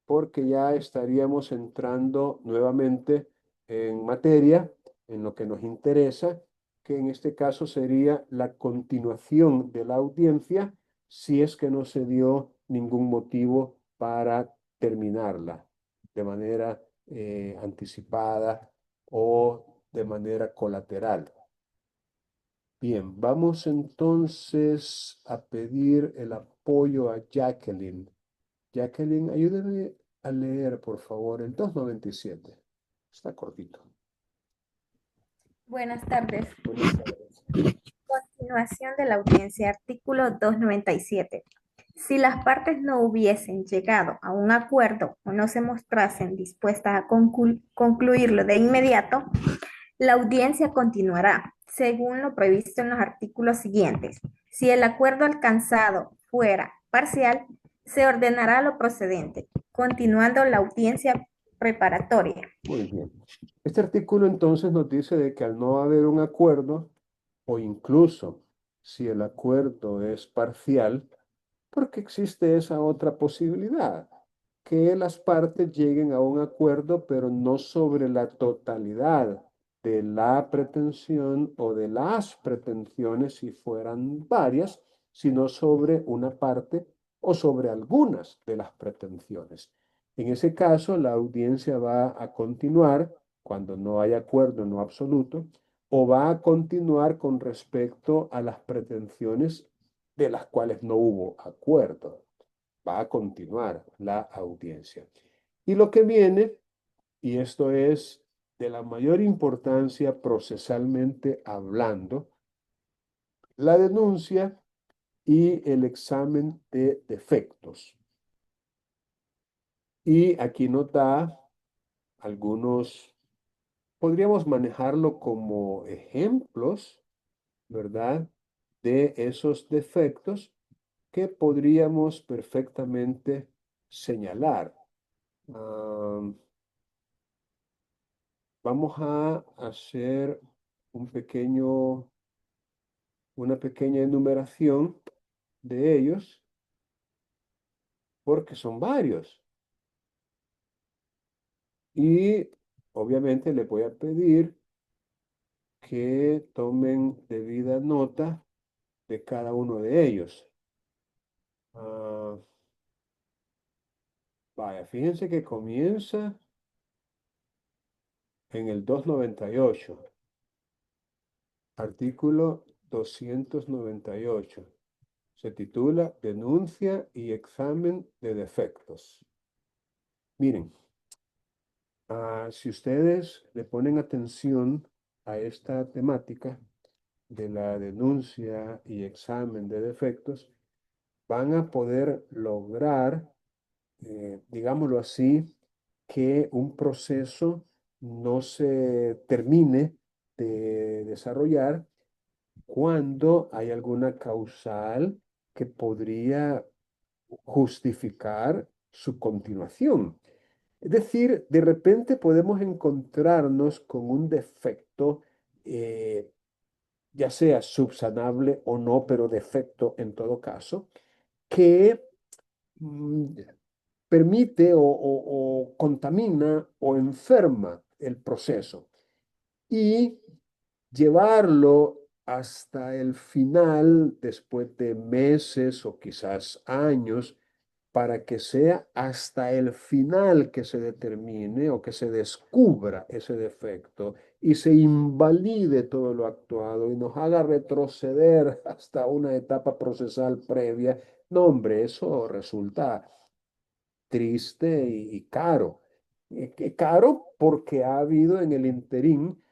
porque ya estaríamos entrando nuevamente en materia, en lo que nos interesa, que en este caso sería la continuación de la audiencia si es que no se dio ningún motivo para terminarla de manera anticipada o de manera colateral. Bien, vamos entonces a pedir el apoyo a Jacqueline. Jacqueline, ayúdame a leer, por favor, el 297. Está cortito. Buenas tardes. Buenas tardes. Continuación de la audiencia, artículo 297. Si las partes no hubiesen llegado a un acuerdo o no se mostrasen dispuestas a concluirlo de inmediato, la audiencia continuará, según lo previsto en los artículos siguientes. Si el acuerdo alcanzado fuera parcial, se ordenará lo procedente, continuando la audiencia preparatoria. Muy bien. Este artículo entonces nos dice de que al no haber un acuerdo, o incluso si el acuerdo es parcial, porque existe esa otra posibilidad, que las partes lleguen a un acuerdo, pero no sobre la totalidad de la pretensión o de las pretensiones, si fueran varias, sino sobre una parte o sobre algunas de las pretensiones. En ese caso, la audiencia va a continuar cuando no hay acuerdo no absoluto, o va a continuar con respecto a las pretensiones de las cuales no hubo acuerdo. Va a continuar la audiencia. Y lo que viene, y esto es de la mayor importancia procesalmente hablando, la denuncia y el examen de defectos. Y aquí nos da algunos podríamos manejarlo como ejemplos, ¿verdad? De esos defectos que podríamos perfectamente señalar. Vamos a hacer una pequeña enumeración de ellos, porque son varios. Y obviamente le voy a pedir que tomen debida nota de cada uno de ellos. Ah, vaya, fíjense que comienza en el 298, artículo 298. Se titula Denuncia y examen de defectos. Miren, si ustedes le ponen atención a esta temática de la denuncia y examen de defectos, van a poder lograr, digámoslo así, que un proceso no se termine de desarrollar cuando hay alguna causal que podría justificar su continuación. Es decir, de repente podemos encontrarnos con un defecto, ya sea subsanable o no, pero defecto en todo caso, que mm, permite o contamina o enferma el proceso. Y llevarlo hasta el final, después de meses o quizás años, para que sea hasta el final que se determine o que se descubra ese defecto y se invalide todo lo actuado y nos haga retroceder hasta una etapa procesal previa. No, hombre, eso resulta triste y caro. Caro porque ha habido en el interín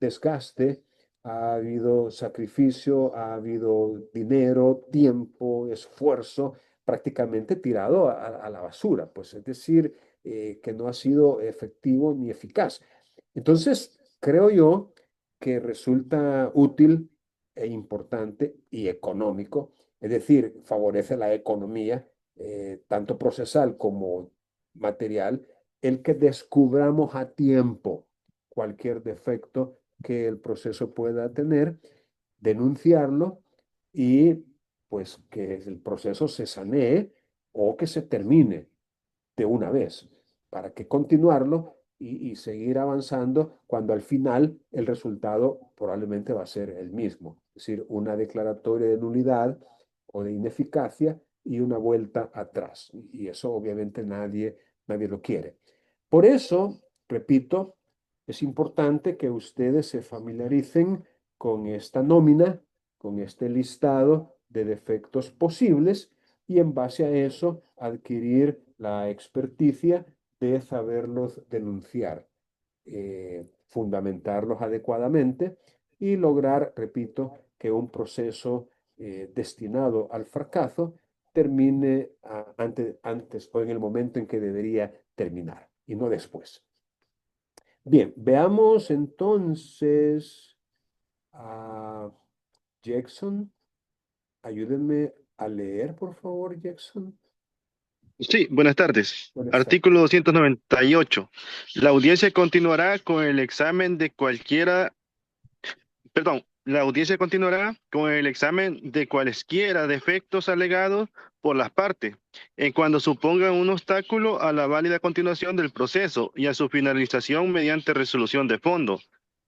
desgaste, ha habido sacrificio, ha habido dinero, tiempo, esfuerzo prácticamente tirado a la basura, pues es decir, que no ha sido efectivo ni eficaz. Entonces, creo yo que resulta útil e importante y económico, es decir, favorece la economía tanto procesal como material, el que descubramos a tiempo cualquier defecto que el proceso pueda tener, denunciarlo y pues que el proceso se sanee o que se termine de una vez, para que continuarlo y seguir avanzando cuando al final el resultado probablemente va a ser el mismo, es decir, una declaratoria de nulidad o de ineficacia y una vuelta atrás. Y eso obviamente nadie lo quiere. Por eso, repito, es importante que ustedes se familiaricen con esta nómina, con este listado de defectos posibles y en base a eso adquirir la experticia de saberlos denunciar, fundamentarlos adecuadamente y lograr, repito, que un proceso destinado al fracaso termine antes o en el momento en que debería terminar y no después. Bien, veamos entonces a Jackson. Ayúdenme a leer, por favor, Jackson. Sí, buenas tardes. Buenas tardes. Artículo 298. La audiencia continuará con el examen de la audiencia continuará con el examen de cualesquiera defectos alegados por las partes, en cuando supongan un obstáculo a la válida continuación del proceso y a su finalización mediante resolución de fondo,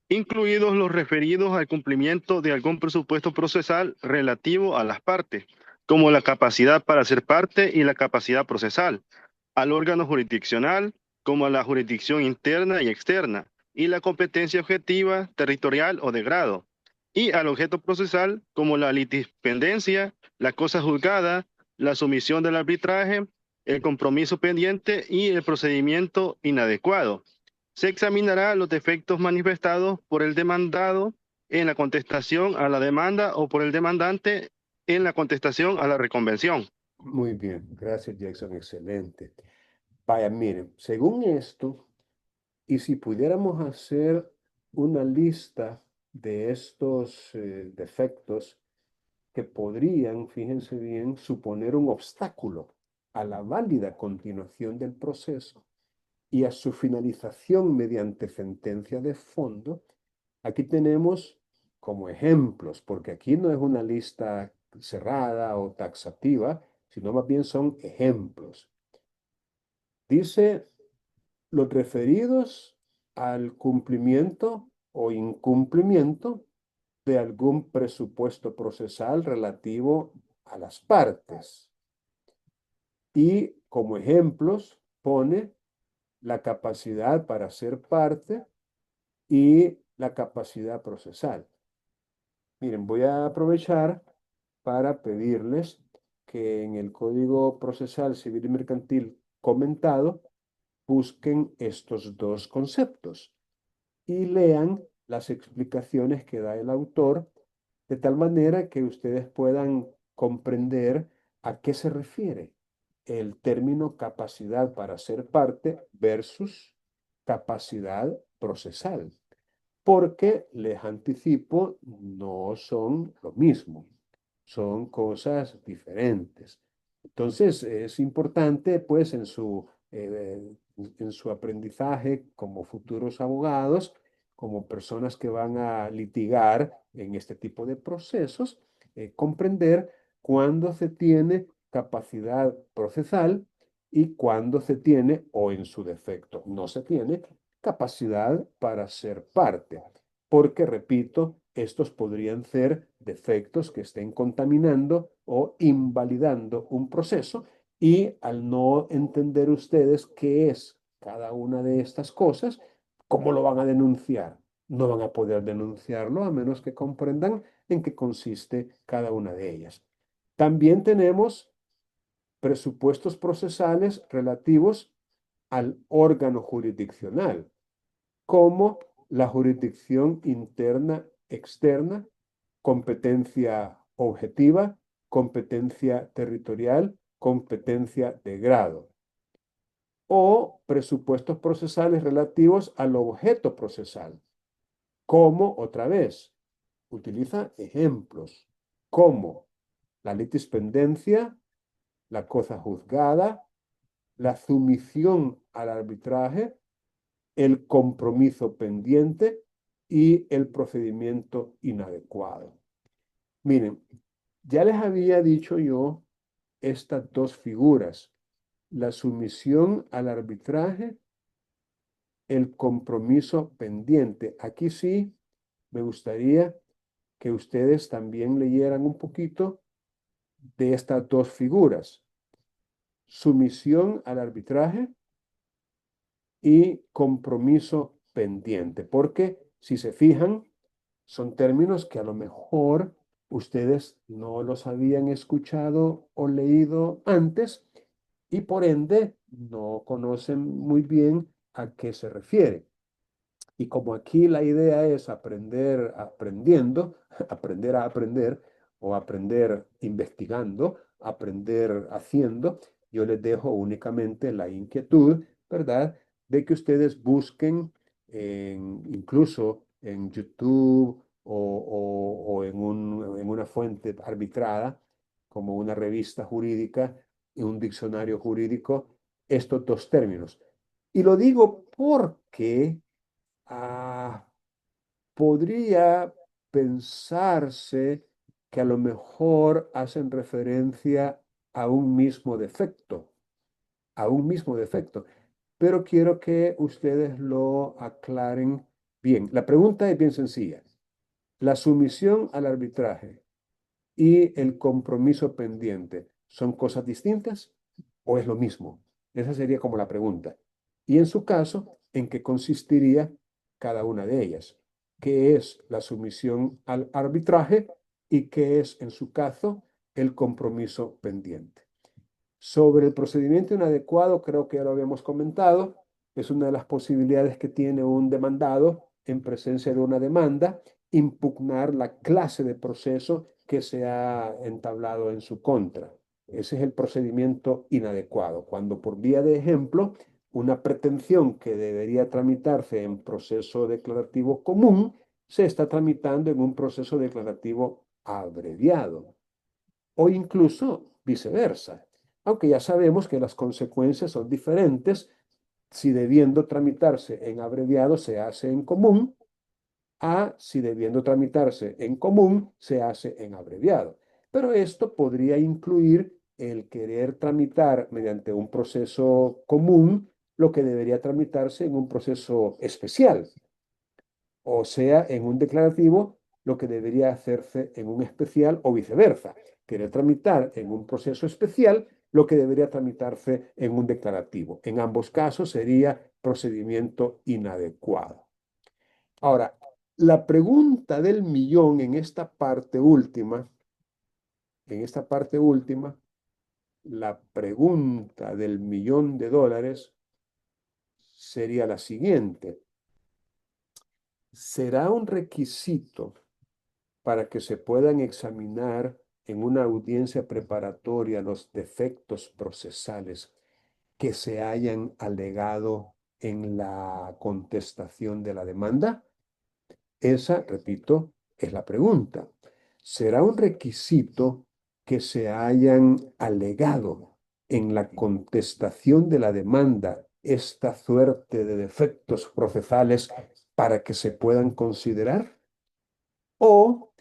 incluidos los referidos al cumplimiento de algún presupuesto procesal relativo a las partes, como la capacidad para ser parte y la capacidad procesal, al órgano jurisdiccional, como a la jurisdicción interna y externa, y la competencia objetiva, territorial o de grado, y al objeto procesal, como la litipendencia, la cosa juzgada, la sumisión del arbitraje, el compromiso pendiente y el procedimiento inadecuado. Se examinará los defectos manifestados por el demandado en la contestación a la demanda o por el demandante en la contestación a la reconvención. Muy bien, gracias Jackson, excelente. Vaya, miren, según esto, Y si pudiéramos hacer una lista de estos defectos que podrían, fíjense bien, suponer un obstáculo a la válida continuación del proceso y a su finalización mediante sentencia de fondo, aquí tenemos como ejemplos, porque aquí no es una lista cerrada o taxativa, sino más bien son ejemplos. Dice los referidos al cumplimiento o incumplimiento de algún presupuesto procesal relativo a las partes. Y como ejemplos pone la capacidad para ser parte y la capacidad procesal. Miren, voy a aprovechar para pedirles que en el Código Procesal Civil y Mercantil comentado busquen estos dos conceptos y lean las explicaciones que da el autor, de tal manera que ustedes puedan comprender a qué se refiere el término capacidad para ser parte versus capacidad procesal, porque les anticipo, no son lo mismo, son cosas diferentes. Entonces, es importante, pues, en su aprendizaje como futuros abogados, como personas que van a litigar en este tipo de procesos, comprender cuándo se tiene capacidad procesal y cuándo se tiene, o en su defecto, no se tiene capacidad para ser parte. Porque, repito, estos podrían ser defectos que estén contaminando o invalidando un proceso y al no entender ustedes qué es cada una de estas cosas, ¿cómo lo van a denunciar? No van a poder denunciarlo a menos que comprendan en qué consiste cada una de ellas. También tenemos presupuestos procesales relativos al órgano jurisdiccional, como la jurisdicción interna, externa, competencia objetiva, competencia territorial, competencia de grado, o presupuestos procesales relativos al objeto procesal, como otra vez, utiliza ejemplos, como la litispendencia, la cosa juzgada, la sumisión al arbitraje, el compromiso pendiente y el procedimiento inadecuado. Miren, ya les había dicho yo estas dos figuras, la sumisión al arbitraje, el compromiso pendiente. Aquí sí me gustaría que ustedes también leyeran un poquito de estas dos figuras, sumisión al arbitraje y compromiso pendiente, porque si se fijan, son términos que a lo mejor ustedes no los habían escuchado o leído antes y por ende no conocen muy bien a qué se refiere. Y como aquí la idea es aprender aprendiendo, aprender a aprender o aprender investigando, aprender haciendo, yo les dejo únicamente la inquietud, ¿verdad?, de que ustedes busquen incluso en YouTube o en una fuente arbitrada, como una revista jurídica y un diccionario jurídico, estos dos términos. Y lo digo porque ah, podría pensarse que a lo mejor hacen referencia a un mismo defecto, a un mismo defecto, pero quiero que ustedes lo aclaren bien. La pregunta es bien sencilla. ¿La sumisión al arbitraje y el compromiso pendiente son cosas distintas o es lo mismo? Esa sería como la pregunta. Y en su caso, ¿en qué consistiría cada una de ellas? ¿Qué es la sumisión al arbitraje y qué es, en su caso, el compromiso pendiente? Sobre el procedimiento inadecuado, creo que ya lo habíamos comentado, es una de las posibilidades que tiene un demandado en presencia de una demanda, impugnar la clase de proceso que se ha entablado en su contra. Ese es el procedimiento inadecuado, cuando por vía de ejemplo una pretensión que debería tramitarse en proceso declarativo común, se está tramitando en un proceso declarativo abreviado, o incluso viceversa, aunque ya sabemos que las consecuencias son diferentes si debiendo tramitarse en abreviado se hace en común, a si debiendo tramitarse en común se hace en abreviado. Pero esto podría incluir el querer tramitar mediante un proceso común lo que debería tramitarse en un proceso especial, o sea, en un declarativo lo que debería hacerse en un especial o viceversa. Querer tramitar en un proceso especial lo que debería tramitarse en un declarativo. En ambos casos sería procedimiento inadecuado. Ahora, la pregunta del millón la pregunta del millón de dólares sería la siguiente. ¿Será un requisito para que se puedan examinar en una audiencia preparatoria los defectos procesales que se hayan alegado en la contestación de la demanda? Esa, repito, es la pregunta. ¿Será un requisito que se hayan alegado en la contestación de la demanda esta suerte de defectos procesales para que se puedan considerar? ¿O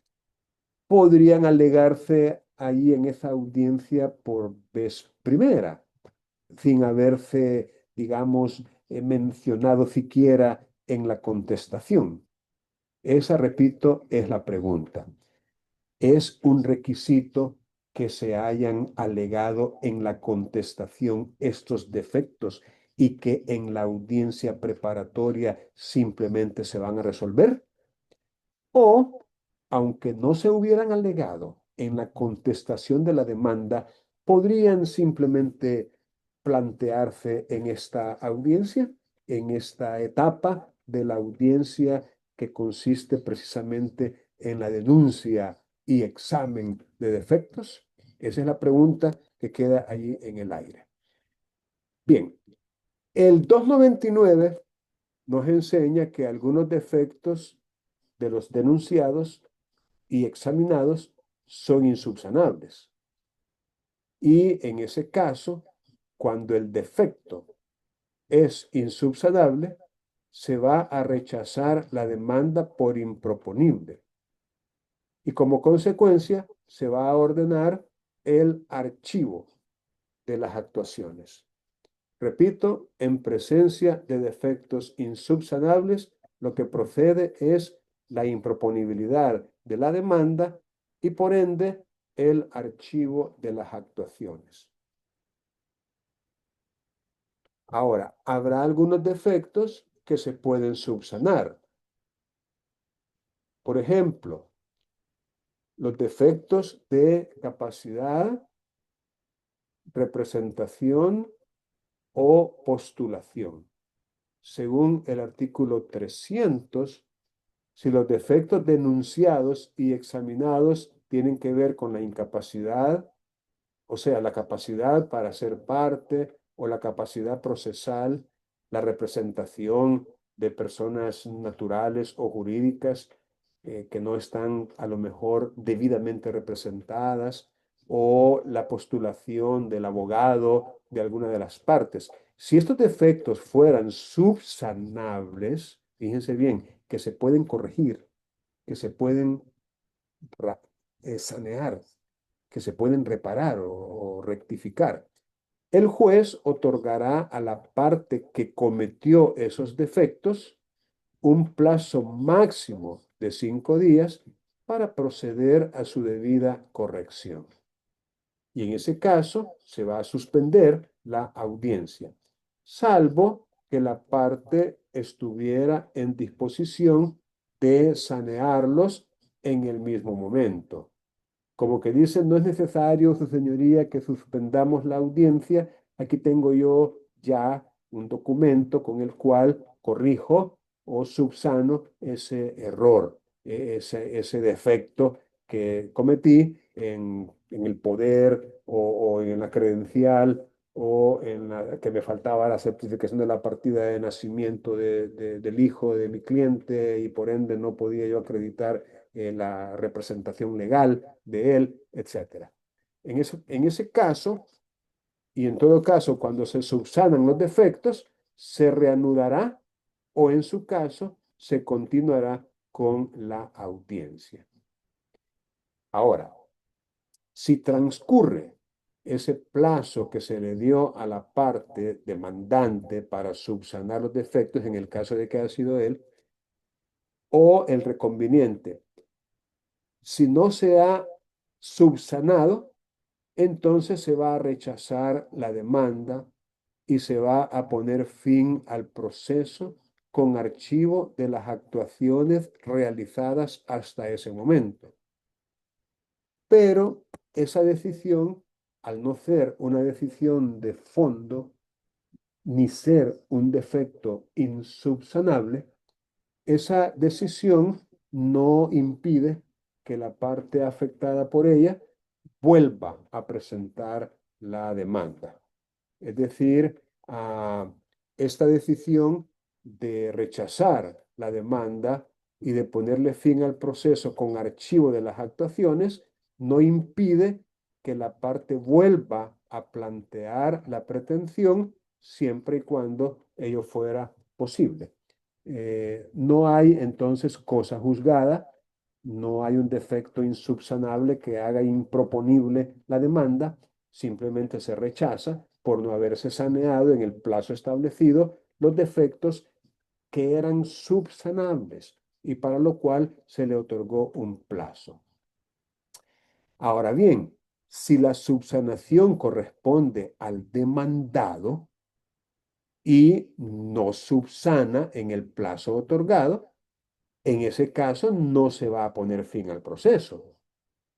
podrían alegarse ahí en esa audiencia por vez primera, sin haberse, digamos, mencionado siquiera en la contestación? Esa, repito, es la pregunta. ¿Es un requisito que se hayan alegado en la contestación estos defectos y que en la audiencia preparatoria simplemente se van a resolver? ¿O, aunque no se hubieran alegado en la contestación de la demanda, podrían simplemente plantearse en esta audiencia, en esta etapa de la audiencia que consiste precisamente en la denuncia y examen de defectos? Esa es la pregunta que queda allí en el aire. Bien, el 299 nos enseña que algunos defectos de los denunciados y examinados son insubsanables. Y en ese caso, cuando el defecto es insubsanable, se va a rechazar la demanda por improponible. Y como consecuencia, se va a ordenar el archivo de las actuaciones. Repito, en presencia de defectos insubsanables, lo que procede es la improponibilidad de la demanda y por ende el archivo de las actuaciones. Ahora, habrá algunos defectos que se pueden subsanar. Por ejemplo, los defectos de capacidad, representación o postulación. Según el artículo 300, si los defectos denunciados y examinados tienen que ver con la incapacidad, o sea, la capacidad para ser parte o la capacidad procesal, la representación de personas naturales o jurídicas que no están a lo mejor debidamente representadas, o la postulación del abogado de alguna de las partes. Si estos defectos fueran subsanables, fíjense bien, que se pueden corregir, que se pueden sanear, que se pueden reparar o rectificar, el juez otorgará a la parte que cometió esos defectos un plazo máximo de 5 días para proceder a su debida corrección. Y en ese caso se va a suspender la audiencia, salvo que la parte estuviera en disposición de sanearlos en el mismo momento. Como que dicen, no es necesario, su señoría, que suspendamos la audiencia. Aquí tengo yo ya un documento con el cual corrijo o subsano ese error, ese defecto que cometí en el poder o en la credencial o en la que me faltaba la certificación de la partida de nacimiento del hijo de mi cliente y por ende no podía yo acreditar la representación legal de él, etcétera. En ese caso, y en todo caso, cuando se subsanan los defectos, se reanudará o en su caso se continuará con la audiencia. Ahora, si transcurre ese plazo que se le dio a la parte demandante para subsanar los defectos, en el caso de que haya sido él, o el reconveniente, si no se ha subsanado, entonces se va a rechazar la demanda y se va a poner fin al proceso con archivo de las actuaciones realizadas hasta ese momento. Pero esa decisión, al no ser una decisión de fondo, ni ser un defecto insubsanable, esa decisión no impide que la parte afectada por ella vuelva a presentar la demanda. Es decir, esta decisión de rechazar la demanda y de ponerle fin al proceso con archivo de las actuaciones no impide que la parte vuelva a plantear la pretensión siempre y cuando ello fuera posible. No hay entonces cosa juzgada, no hay un defecto insubsanable que haga improponible la demanda, simplemente se rechaza por no haberse saneado en el plazo establecido los defectos que eran subsanables y para lo cual se le otorgó un plazo. Ahora bien, si la subsanación corresponde al demandado y no subsana en el plazo otorgado, en ese caso no se va a poner fin al proceso,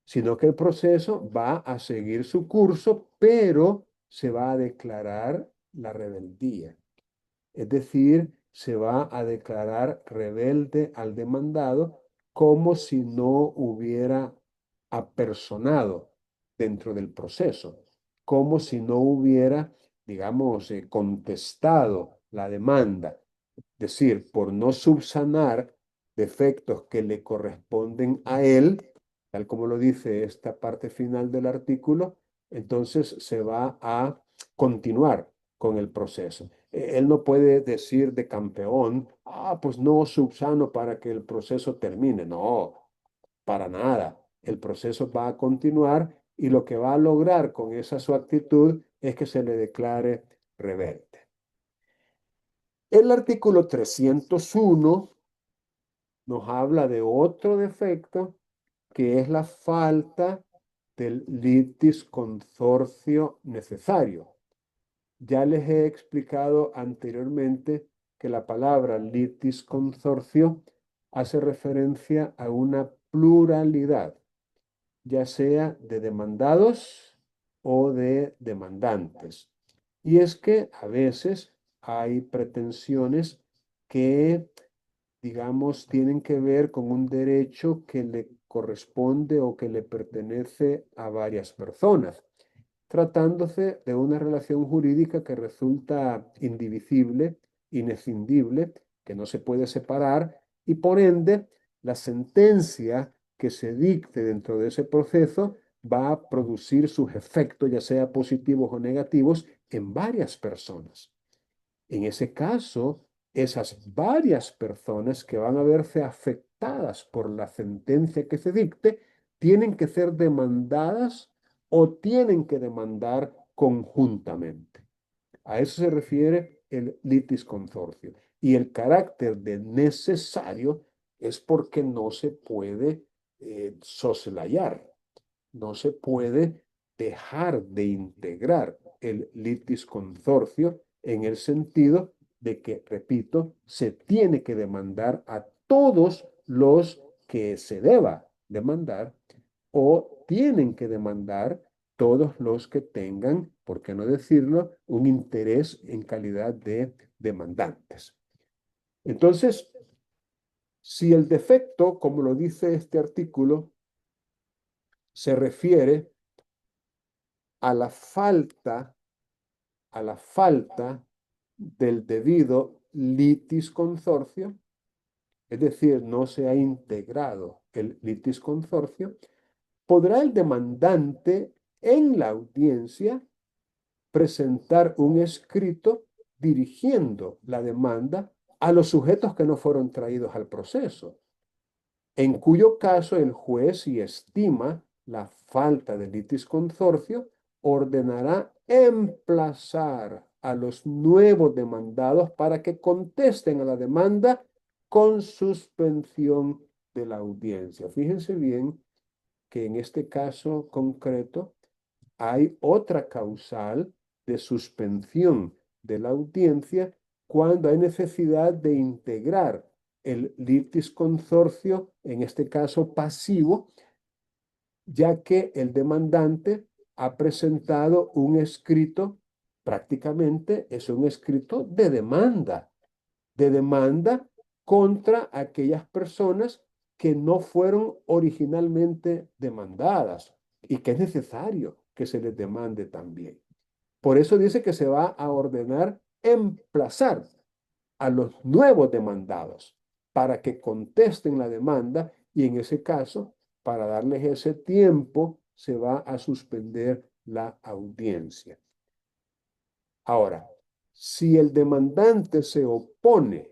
sino que el proceso va a seguir su curso, pero se va a declarar la rebeldía. Es decir, se va a declarar rebelde al demandado como si no hubiera apersonado dentro del proceso, como si no hubiera, digamos, contestado la demanda. Es decir, por no subsanar defectos que le corresponden a él, tal como lo dice esta parte final del artículo, entonces se va a continuar con el proceso. Él no puede decir de campeón, pues no subsano para que el proceso termine. No, para nada. El proceso va a continuar y lo que va a lograr con esa su actitud es que se le declare rebelde. El artículo 301 nos habla de otro defecto que es la falta del litis consorcio necesario. Ya les he explicado anteriormente que la palabra litis consorcio hace referencia a una pluralidad, ya sea de demandados o de demandantes. Y es que a veces hay pretensiones que, digamos, tienen que ver con un derecho que le corresponde o que le pertenece a varias personas, tratándose de una relación jurídica que resulta indivisible, inescindible, que no se puede separar y por ende la sentencia que se dicte dentro de ese proceso va a producir sus efectos, ya sea positivos o negativos, en varias personas. En ese caso, esas varias personas que van a verse afectadas por la sentencia que se dicte, tienen que ser demandadas o tienen que demandar conjuntamente. A eso se refiere el litis consorcio. Y el carácter de necesario es porque no se puede soslayar, no se puede dejar de integrar el litis consorcio en el sentido de que, repito, se tiene que demandar a todos los que se deba demandar o tienen que demandar todos los que tengan, por qué no decirlo, un interés en calidad de demandantes. Entonces, si el defecto, como lo dice este artículo, se refiere a la falta a la falta del debido litis consorcio, es decir, no se ha integrado el litis consorcio, podrá el demandante en la audiencia presentar un escrito dirigiendo la demanda a los sujetos que no fueron traídos al proceso, en cuyo caso el juez, si estima la falta de litis consorcio, ordenará emplazar a los nuevos demandados para que contesten a la demanda con suspensión de la audiencia. Fíjense bien que en este caso concreto hay otra causal de suspensión de la audiencia cuando hay necesidad de integrar el litis consorcio, en este caso pasivo, ya que el demandante ha presentado un escrito, prácticamente es un escrito de demanda contra aquellas personas que no fueron originalmente demandadas y que es necesario que se les demande también. Por eso dice que se va a ordenar emplazar a los nuevos demandados para que contesten la demanda y en ese caso, para darles ese tiempo, se va a suspender la audiencia. Ahora, si el demandante se opone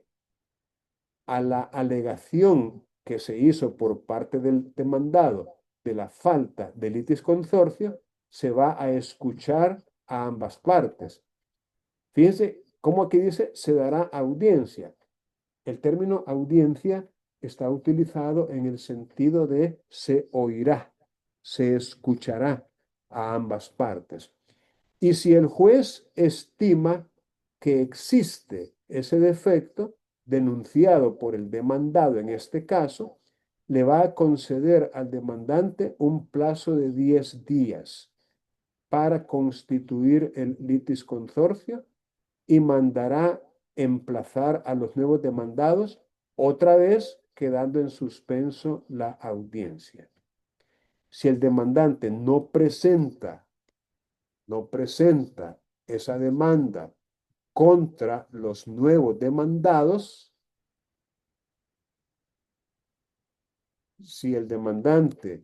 a la alegación que se hizo por parte del demandado de la falta de litis consorcio, se va a escuchar a ambas partes. Fíjense cómo aquí dice se dará audiencia. El término audiencia está utilizado en el sentido de se oirá, se escuchará a ambas partes. Y si el juez estima que existe ese defecto denunciado por el demandado en este caso, le va a conceder al demandante un plazo de 10 días para constituir el litis consorcio y mandará emplazar a los nuevos demandados, otra vez quedando en suspenso la audiencia. Si el demandante no presenta esa demanda contra los nuevos demandados, si el demandante,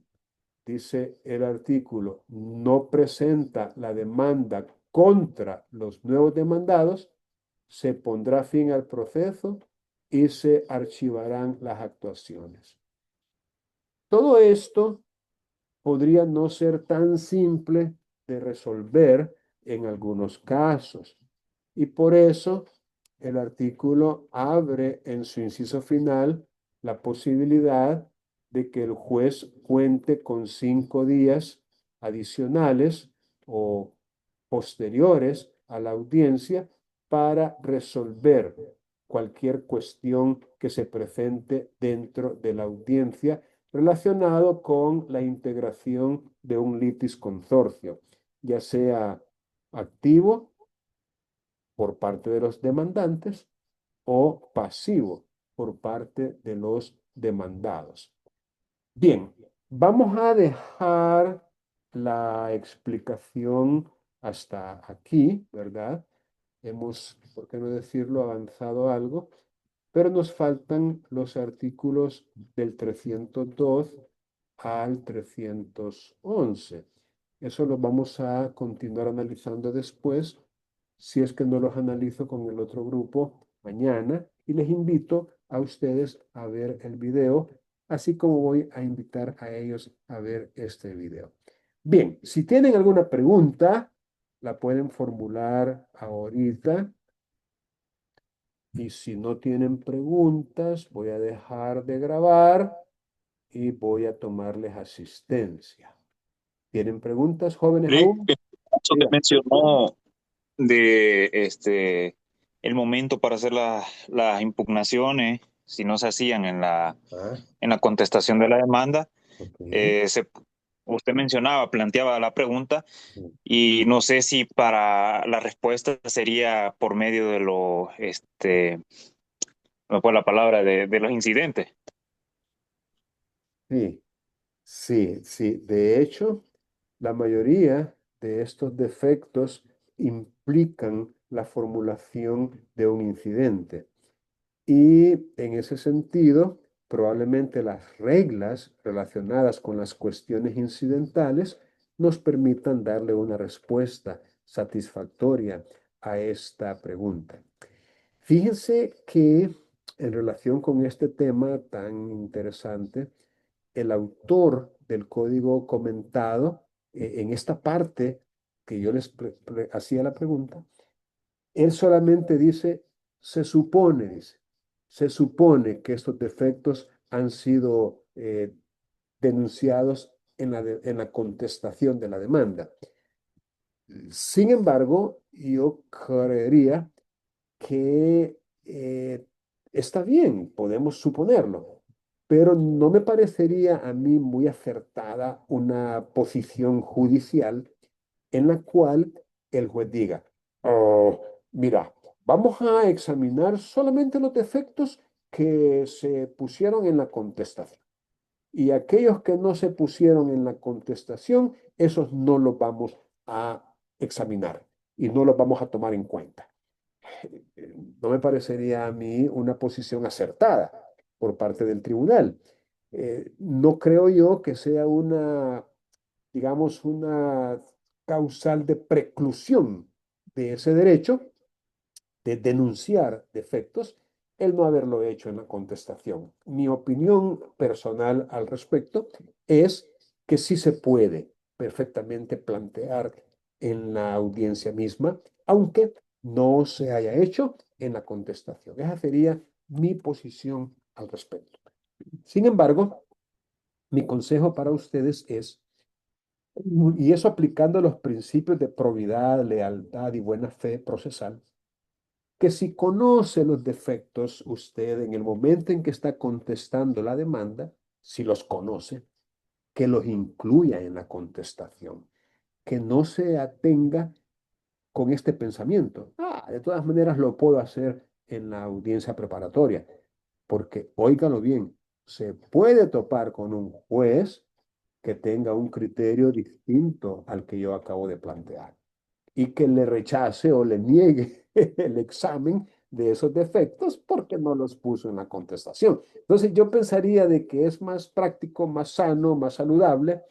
dice el artículo, no presenta la demanda contra los nuevos demandados, se pondrá fin al proceso y se archivarán las actuaciones. Todo esto podría no ser tan simple de resolver en algunos casos. Y por eso el artículo abre en su inciso final la posibilidad de que el juez cuente con 5 días adicionales o posteriores a la audiencia para resolver cualquier cuestión que se presente dentro de la audiencia relacionado con la integración de un litis consorcio, ya sea activo por parte de los demandantes o pasivo por parte de los demandados. Bien, vamos a dejar la explicación hasta aquí, ¿verdad? Hemos, por qué no decirlo, avanzado algo, pero nos faltan los artículos del 302 al 311. Eso lo vamos a continuar analizando después, si es que no los analizo con el otro grupo mañana, y les invito a ustedes a ver el video, así como voy a invitar a ellos a ver este video. Bien, si tienen alguna pregunta, la pueden formular ahorita. Y si no tienen preguntas, voy a dejar de grabar y voy a tomarles asistencia. ¿Tienen preguntas, jóvenes Rick, aún? eso que Diga. mencionó de el momento para hacer las impugnaciones, si no se hacían Ah, en la contestación de la demanda, ok. usted mencionaba, planteaba la pregunta, Sí. y no sé si para la respuesta sería por medio de no fue la palabra, de los incidentes. Sí, sí, sí. De hecho, la mayoría de estos defectos implican la formulación de un incidente. Y en ese sentido, probablemente las reglas relacionadas con las cuestiones incidentales nos permitan darle una respuesta satisfactoria a esta pregunta. Fíjense que en relación con este tema tan interesante, el autor del código comentado, en esta parte que yo les hacía la pregunta, él solamente dice, dice, se supone que estos defectos han sido denunciados en la contestación de la demanda. Sin embargo, yo creería que está bien, podemos suponerlo, pero no me parecería a mí muy acertada una posición judicial en la cual el juez diga, "Oh, mira, vamos a examinar solamente los defectos que se pusieron en la contestación. Y aquellos que no se pusieron en la contestación, esos no los vamos a examinar y no los vamos a tomar en cuenta". No me parecería a mí una posición acertada por parte del tribunal. No creo yo que sea una, digamos, una causal de preclusión de ese derecho de denunciar defectos el no haberlo hecho en la contestación. Mi opinión personal al respecto es que sí se puede perfectamente plantear en la audiencia misma, aunque no se haya hecho en la contestación. Esa sería mi posición al respecto. Sin embargo, mi consejo para ustedes es, y eso aplicando los principios de probidad, lealtad y buena fe procesal, que si conoce los defectos usted en el momento en que está contestando la demanda, si los conoce, que los incluya en la contestación, que no se atenga con este pensamiento. De todas maneras lo puedo hacer en la audiencia preparatoria, porque óigalo bien, se puede topar con un juez que tenga un criterio distinto al que yo acabo de plantear y que le rechace o le niegue el examen de esos defectos porque no los puso en la contestación. Entonces yo pensaría de que es más práctico, más sano, más saludable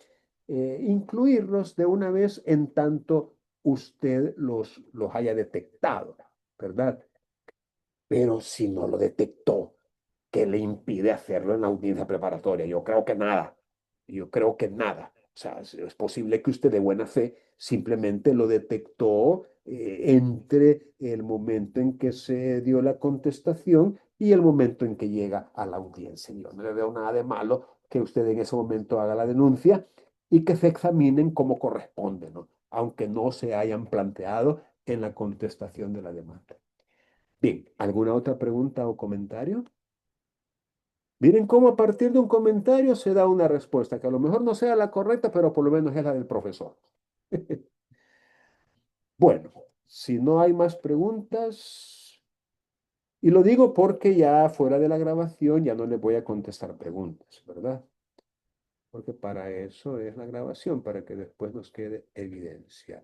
incluirlos de una vez en tanto usted los haya detectado, ¿verdad? Pero si no lo detectó, ¿qué le impide hacerlo en la audiencia preparatoria? Yo creo que nada. Yo creo que nada. O sea, es posible que usted de buena fe simplemente lo detectó entre el momento en que se dio la contestación y el momento en que llega a la audiencia. Yo no le veo nada de malo que usted en ese momento haga la denuncia y que se examinen como corresponde, ¿no? Aunque no se hayan planteado en la contestación de la demanda. Bien, ¿alguna otra pregunta o comentario? Miren cómo a partir de un comentario se da una respuesta, que a lo mejor no sea la correcta, pero por lo menos es la del profesor. Bueno, si no hay más preguntas, y lo digo porque ya fuera de la grabación ya no les voy a contestar preguntas, ¿verdad? Porque para eso es la grabación, para que después nos quede evidencia.